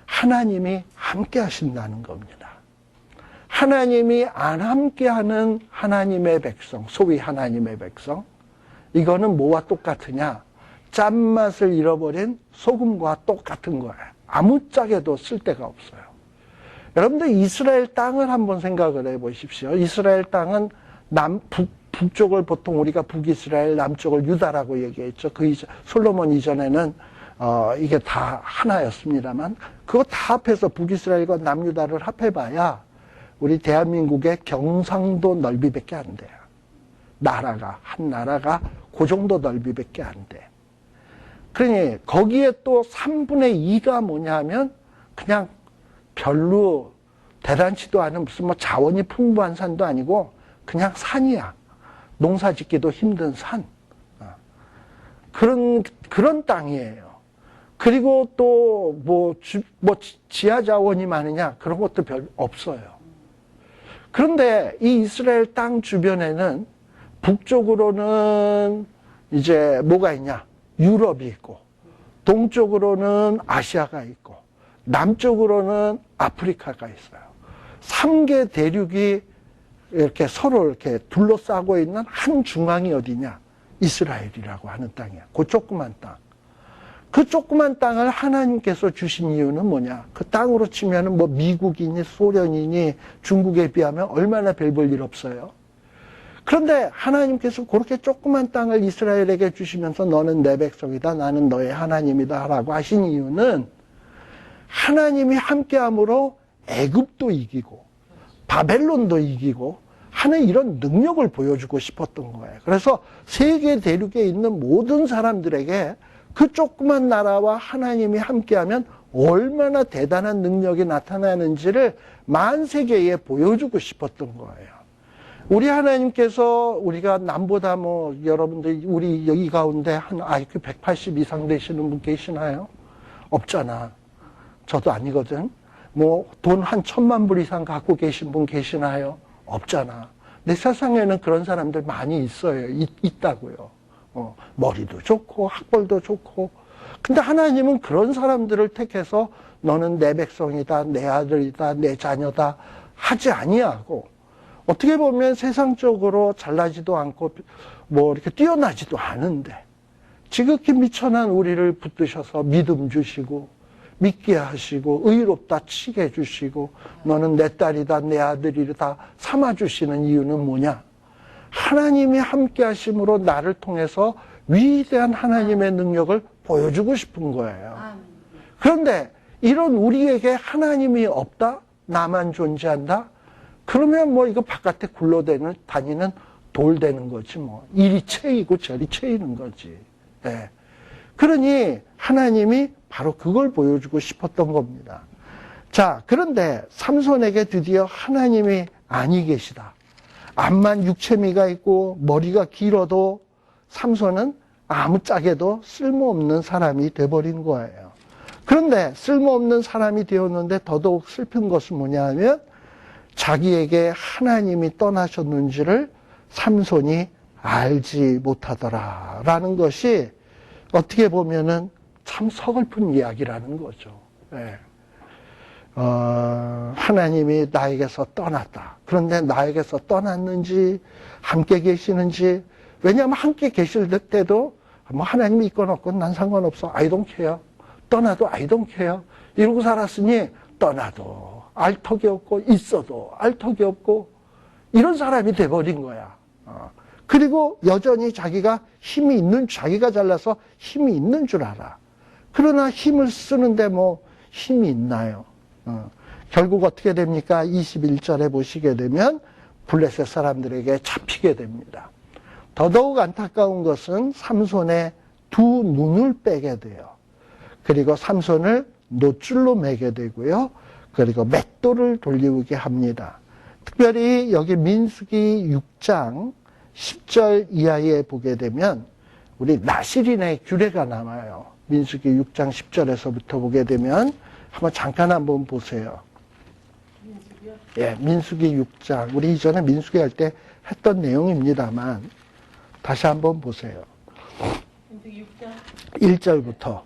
하나님이 함께 하신다는 겁니다. 하나님이 안 함께하는 하나님의 백성, 소위 하나님의 백성, 이거는 뭐와 똑같으냐? 짠맛을 잃어버린 소금과 똑같은 거예요. 아무짝에도 쓸데가 없어요. 여러분들 이스라엘 땅을 한번 생각을 해보십시오. 이스라엘 땅은 북쪽을 보통 우리가 북이스라엘, 남쪽을 유다라고 얘기했죠. 솔로몬 이전에는 이게 다 하나였습니다만, 그거 다 합해서 북이스라엘과 남유다를 합해봐야 우리 대한민국의 경상도 넓이밖에 안 돼요. 한 나라가 그 정도 넓이밖에 안 돼. 그러니 거기에 또 3분의 2가 뭐냐 하면 그냥 별로 대단치도 않은 무슨 뭐 자원이 풍부한 산도 아니고 그냥 산이야. 농사 짓기도 힘든 산. 그런 땅이에요. 그리고 또 지하 자원이 많으냐? 그런 것도 별 없어요. 그런데 이 이스라엘 땅 주변에는 북쪽으로는 이제 뭐가 있냐? 유럽이 있고, 동쪽으로는 아시아가 있고, 남쪽으로는 아프리카가 있어요. 3개 대륙이 이렇게 서로 이렇게 둘러싸고 있는 한 중앙이 어디냐? 이스라엘이라고 하는 땅이야. 그 조그만 땅. 그 조그만 땅을 하나님께서 주신 이유는 뭐냐? 그 땅으로 치면은 뭐 미국이니 소련이니 중국에 비하면 얼마나 별 볼 일 없어요. 그런데 하나님께서 그렇게 조그만 땅을 이스라엘에게 주시면서 너는 내 백성이다, 나는 너의 하나님이다 라고 하신 이유는 하나님이 함께함으로 애굽도 이기고 바벨론도 이기고 하는 이런 능력을 보여주고 싶었던 거예요. 그래서 세계 대륙에 있는 모든 사람들에게 그 조그만 나라와 하나님이 함께하면 얼마나 대단한 능력이 나타나는지를 만세계에 보여주고 싶었던 거예요. 우리 하나님께서 우리가 남보다 뭐 여러분들 우리 여기 가운데 한 IQ 180 이상 되시는 분 계시나요? 없잖아. 저도 아니거든. 뭐 돈 한 1,000만 불 이상 갖고 계신 분 계시나요? 없잖아. 내 세상에는 그런 사람들 많이 있어요. 있다고요. 머리도 좋고 학벌도 좋고. 근데 하나님은 그런 사람들을 택해서 너는 내 백성이다, 내 아들이다, 내 자녀다 하지 아니하고, 어떻게 보면 세상적으로 잘나지도 않고 뭐 이렇게 뛰어나지도 않은데 지극히 미천한 우리를 붙드셔서 믿음 주시고 믿게 하시고 의롭다 치게 해주시고 너는 내 딸이다, 내 아들이다 삼아주시는 이유는 뭐냐? 하나님이 함께 하심으로 나를 통해서 위대한 하나님의 능력을 보여주고 싶은 거예요. 그런데 이런 우리에게 하나님이 없다? 나만 존재한다? 그러면 뭐 이거 바깥에 굴러다니는 돌 되는 거지 뭐. 이리 채이고 저리 채이는 거지. 예. 그러니 하나님이 바로 그걸 보여주고 싶었던 겁니다. 자, 그런데 삼손에게 드디어 하나님이 아니 계시다. 암만 육체미가 있고 머리가 길어도 삼손은 아무짝에도 쓸모없는 사람이 돼버린 거예요. 그런데 쓸모없는 사람이 되었는데 더더욱 슬픈 것은 뭐냐 하면 자기에게 하나님이 떠나셨는지를 삼손이 알지 못하더라라는 것이 어떻게 보면은 참 서글픈 이야기라는 거죠. 네. 하나님이 나에게서 떠났다. 그런데 나에게서 떠났는지 함께 계시는지, 왜냐하면 함께 계실 때도 뭐 하나님이 있건 없건 난 상관없어. I don't care. 떠나도 I don't care. 이러고 살았으니 떠나도 알 턱이 없고 있어도 알 턱이 없고 이런 사람이 돼버린 거야. 그리고 여전히 자기가 힘이 있는, 자기가 잘나서 힘이 있는 줄 알아. 그러나 힘을 쓰는데 뭐 힘이 있나요? 결국 어떻게 됩니까? 21절에 보시게 되면 블레셋 사람들에게 잡히게 됩니다. 더더욱 안타까운 것은 삼손의 두 눈을 빼게 돼요. 그리고 삼손을 노줄로 매게 되고요. 그리고 맷돌을 돌리게 합니다. 특별히 여기 민수기 6장 10절 이하에 보게 되면 우리 나실인의 규례가 나와요. 민수기 6장 10절에서부터 보게 되면 한번 보세요. 민수기요? 예, 민수기 6장. 우리 이전에 민수기 할 때 했던 내용입니다만 다시 한번 보세요. 민수기 6장 1절부터.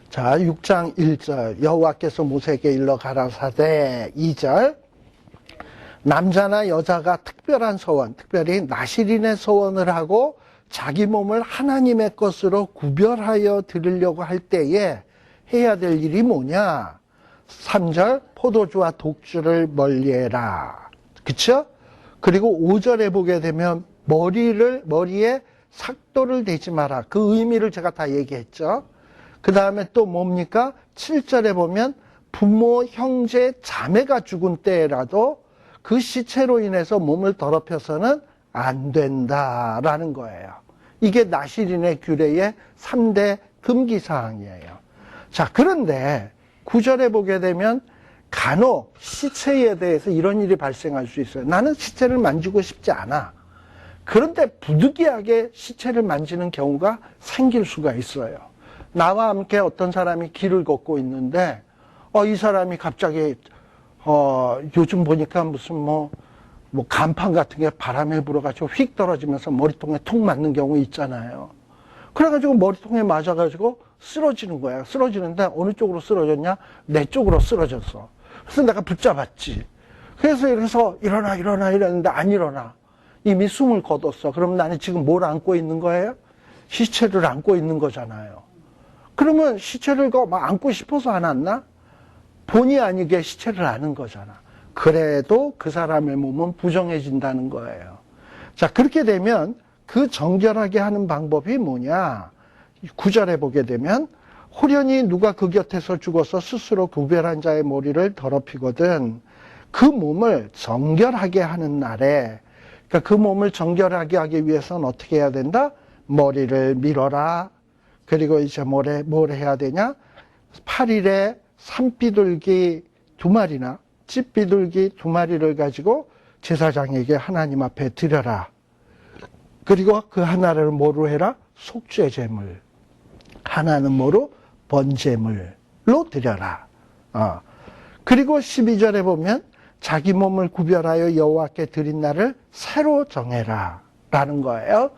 자, 6장 1절. 여호와께서 모세에게 일러 가라사대. 2절. 남자나 여자가 특별한 서원, 특별히 나실인의 서원을 하고 자기 몸을 하나님의 것으로 구별하여 드리려고 할 때에 해야 될 일이 뭐냐? 3절. 포도주와 독주를 멀리해라. 그쵸? 그리고 5절에 보게 되면 머리에 삭도를 대지 마라. 그 의미를 제가 다 얘기했죠. 그 다음에 또 뭡니까? 7절에 보면 부모, 형제, 자매가 죽은 때라도 그 시체로 인해서 몸을 더럽혀서는 안 된다라는 거예요. 이게 나실인의 규례의 3대 금기사항이에요. 자, 그런데 9절에 보게 되면 간혹 시체에 대해서 이런 일이 발생할 수 있어요. 나는 시체를 만지고 싶지 않아. 그런데 부득이하게 시체를 만지는 경우가 생길 수가 있어요. 나와 함께 어떤 사람이 길을 걷고 있는데 이 사람이 갑자기 요즘 보니까 무슨 뭐 간판 같은 게 바람에 불어가지고 휙 떨어지면서 머리통에 툭 맞는 경우 있잖아요. 그래가지고 머리통에 맞아가지고 쓰러지는 거야. 쓰러지는데 어느 쪽으로 쓰러졌냐? 내 쪽으로 쓰러졌어. 그래서 내가 붙잡았지. 그래서 일어나 이랬는데 안 일어나. 이미 숨을 거뒀어. 그럼 나는 지금 뭘 안고 있는 거예요? 시체를 안고 있는 거잖아요. 그러면 시체를 막 안고 싶어서 안 안나? 본의 아니게 시체를 안은 거잖아. 그래도 그 사람의 몸은 부정해진다는 거예요. 자, 그렇게 되면 그 정결하게 하는 방법이 뭐냐? 9절에 보게 되면 호련히 누가 그 곁에서 죽어서 스스로 구별한 자의 머리를 더럽히거든 그 몸을 정결하게 하는 날에, 그러니까 그 몸을 정결하게 하기 위해서는 어떻게 해야 된다? 머리를 밀어라. 그리고 이제 뭘 해야 되냐? 8일에 산비둘기 2마리나 찝비둘기 2마리를 가지고 제사장에게 하나님 앞에 드려라. 그리고 그 하나를 뭐로 해라? 속죄제물. 하나는 뭐로? 번제물로 드려라. 그리고 12절에 보면 자기 몸을 구별하여 여호와께 드린 날을 새로 정해라 라는 거예요.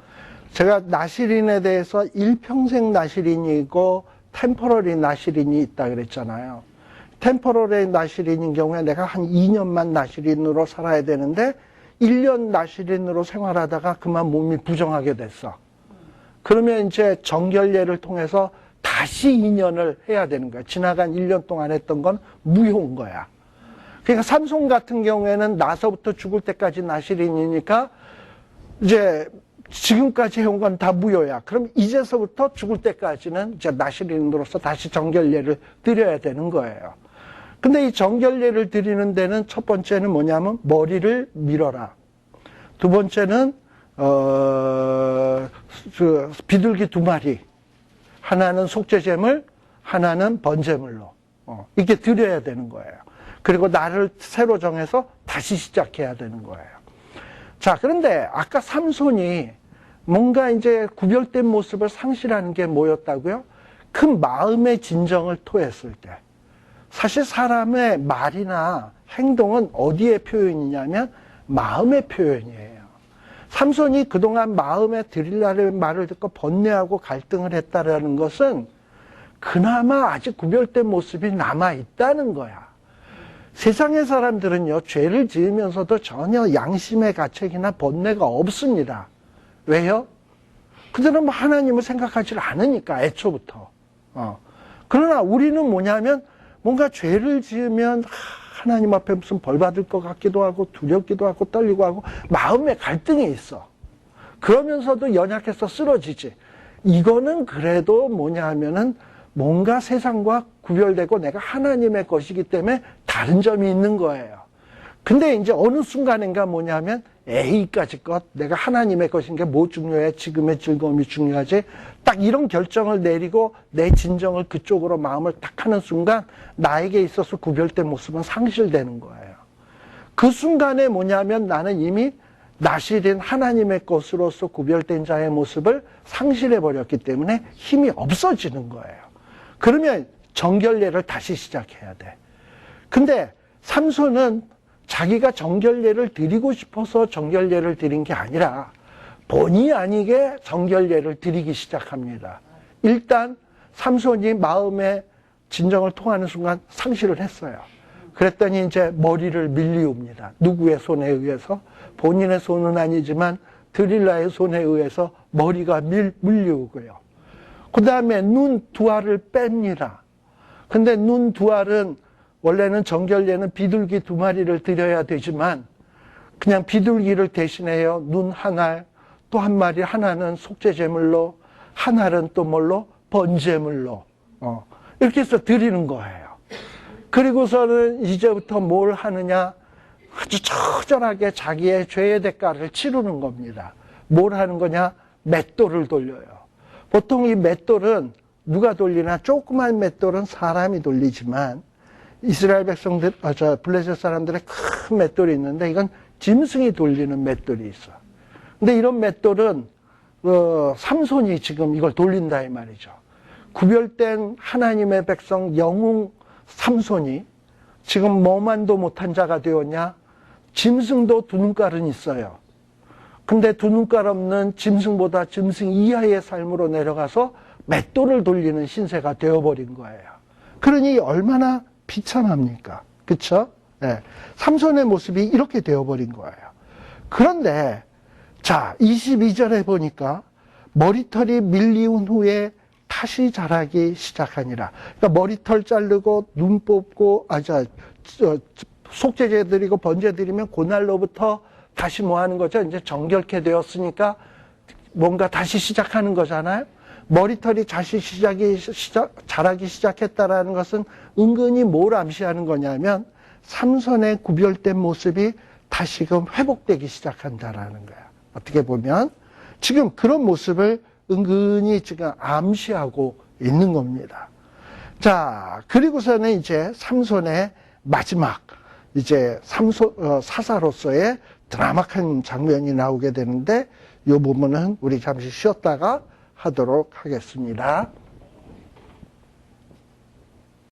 제가 나실인에 대해서 일평생 나실인이고 템포러리 나실인이 있다 그랬잖아요. 템포러리 나실인인 경우에 내가 한 2년만 나실인으로 살아야 되는데 1년 나실인으로 생활하다가 그만 몸이 부정하게 됐어. 그러면 이제 정결례를 통해서 다시 2년을 해야 되는 거야. 지나간 1년 동안 했던 건 무효인 거야. 그러니까 삼손 같은 경우에는 나서부터 죽을 때까지 나실인이니까 이제 지금까지 해온 건 다 무효야. 그럼 이제서부터 죽을 때까지는 이제 나실인으로서 다시 정결례를 드려야 되는 거예요. 근데 이 정결례를 드리는 데는 첫 번째는 뭐냐면 머리를 밀어라. 두 번째는 비둘기 2마리. 하나는 속죄제물, 하나는 번제물로 이렇게 드려야 되는 거예요. 그리고 날을 새로 정해서 다시 시작해야 되는 거예요. 자, 그런데 아까 삼손이 뭔가 이제 구별된 모습을 상실하는 게 뭐였다고요? 그 마음의 진정을 토했을 때. 사실 사람의 말이나 행동은 어디에 표현이냐면 마음의 표현이에요. 삼손이 그동안 마음에 드리라는 말을 듣고 번뇌하고 갈등을 했다라는 것은 그나마 아직 구별된 모습이 남아있다는 거야. 세상의 사람들은요, 죄를 지으면서도 전혀 양심의 가책이나 번뇌가 없습니다. 왜요? 그들은 뭐 하나님을 생각하지 않으니까, 애초부터. 그러나 우리는 뭐냐면, 뭔가 죄를 지으면 하나님 앞에 무슨 벌 받을 것 같기도 하고, 두렵기도 하고, 떨리고 하고, 마음에 갈등이 있어. 그러면서도 연약해서 쓰러지지. 이거는 그래도 뭐냐 하면은, 뭔가 세상과 구별되고 내가 하나님의 것이기 때문에 다른 점이 있는 거예요. 근데 이제 어느 순간인가 뭐냐면 에이까지 것, 내가 하나님의 것인 게 뭐 중요해? 지금의 즐거움이 중요하지? 딱 이런 결정을 내리고 내 진정을 그쪽으로 마음을 딱 하는 순간 나에게 있어서 구별된 모습은 상실되는 거예요. 그 순간에 뭐냐면 나는 이미 나실인 하나님의 것으로서 구별된 자의 모습을 상실해버렸기 때문에 힘이 없어지는 거예요. 그러면 정결례를 다시 시작해야 돼. 근데 삼손은 자기가 정결례를 드리고 싶어서 정결례를 드린 게 아니라 본의 아니게 정결례를 드리기 시작합니다. 일단 삼손이 마음의 진정을 통하는 순간 상실을 했어요. 그랬더니 이제 머리를 밀리웁니다. 누구의 손에 의해서? 본인의 손은 아니지만 드릴라의 손에 의해서 머리가 밀리우고요. 그 다음에 눈 2알을 뺍니다. 근데 눈 2알은 원래는 정결례는 비둘기 2마리를 드려야 되지만 그냥 비둘기를 대신해요. 눈 1알, 또 1마리, 하나는 속죄제물로, 하나는 또 뭘로? 번제물로. 이렇게 해서 드리는 거예요. 그리고서는 이제부터 뭘 하느냐? 아주 처절하게 자기의 죄의 대가를 치르는 겁니다. 뭘 하는 거냐? 맷돌을 돌려요. 보통 이 맷돌은 누가 돌리나? 조그만 맷돌은 사람이 돌리지만 이스라엘 백성들, 블레셋 사람들의 큰 맷돌이 있는데 이건 짐승이 돌리는 맷돌이 있어. 근데 이런 맷돌은 삼손이 지금 이걸 돌린다 이 말이죠. 구별된 하나님의 백성 영웅 삼손이 지금 뭐만도 못한 자가 되었냐? 짐승도 2눈깔은 있어요. 근데 2눈깔 없는 짐승보다 짐승 이하의 삶으로 내려가서 맷돌을 돌리는 신세가 되어버린 거예요. 그러니 얼마나 비참합니까? 그쵸? 네. 삼손의 모습이 이렇게 되어버린 거예요. 그런데 자 22절에 보니까 머리털이 밀리운 후에 다시 자라기 시작하니라. 그러니까 머리털 자르고 눈 뽑고 속죄제 드리고 번제 드리면 그날로부터 다시 뭐 하는 거죠? 이제 정결케 되었으니까 뭔가 다시 시작하는 거잖아요. 머리털이 다시 자라기 시작했다라는 것은 은근히 뭘 암시하는 거냐면 삼손의 구별된 모습이 다시금 회복되기 시작한다라는 거야. 어떻게 보면 지금 그런 모습을 은근히 지금 암시하고 있는 겁니다. 자, 그리고서는 이제 삼손의 마지막, 이제 사사로서의 드라마틱한 장면이 나오게 되는데, 이 부분은 우리 잠시 쉬었다가 하도록 하겠습니다.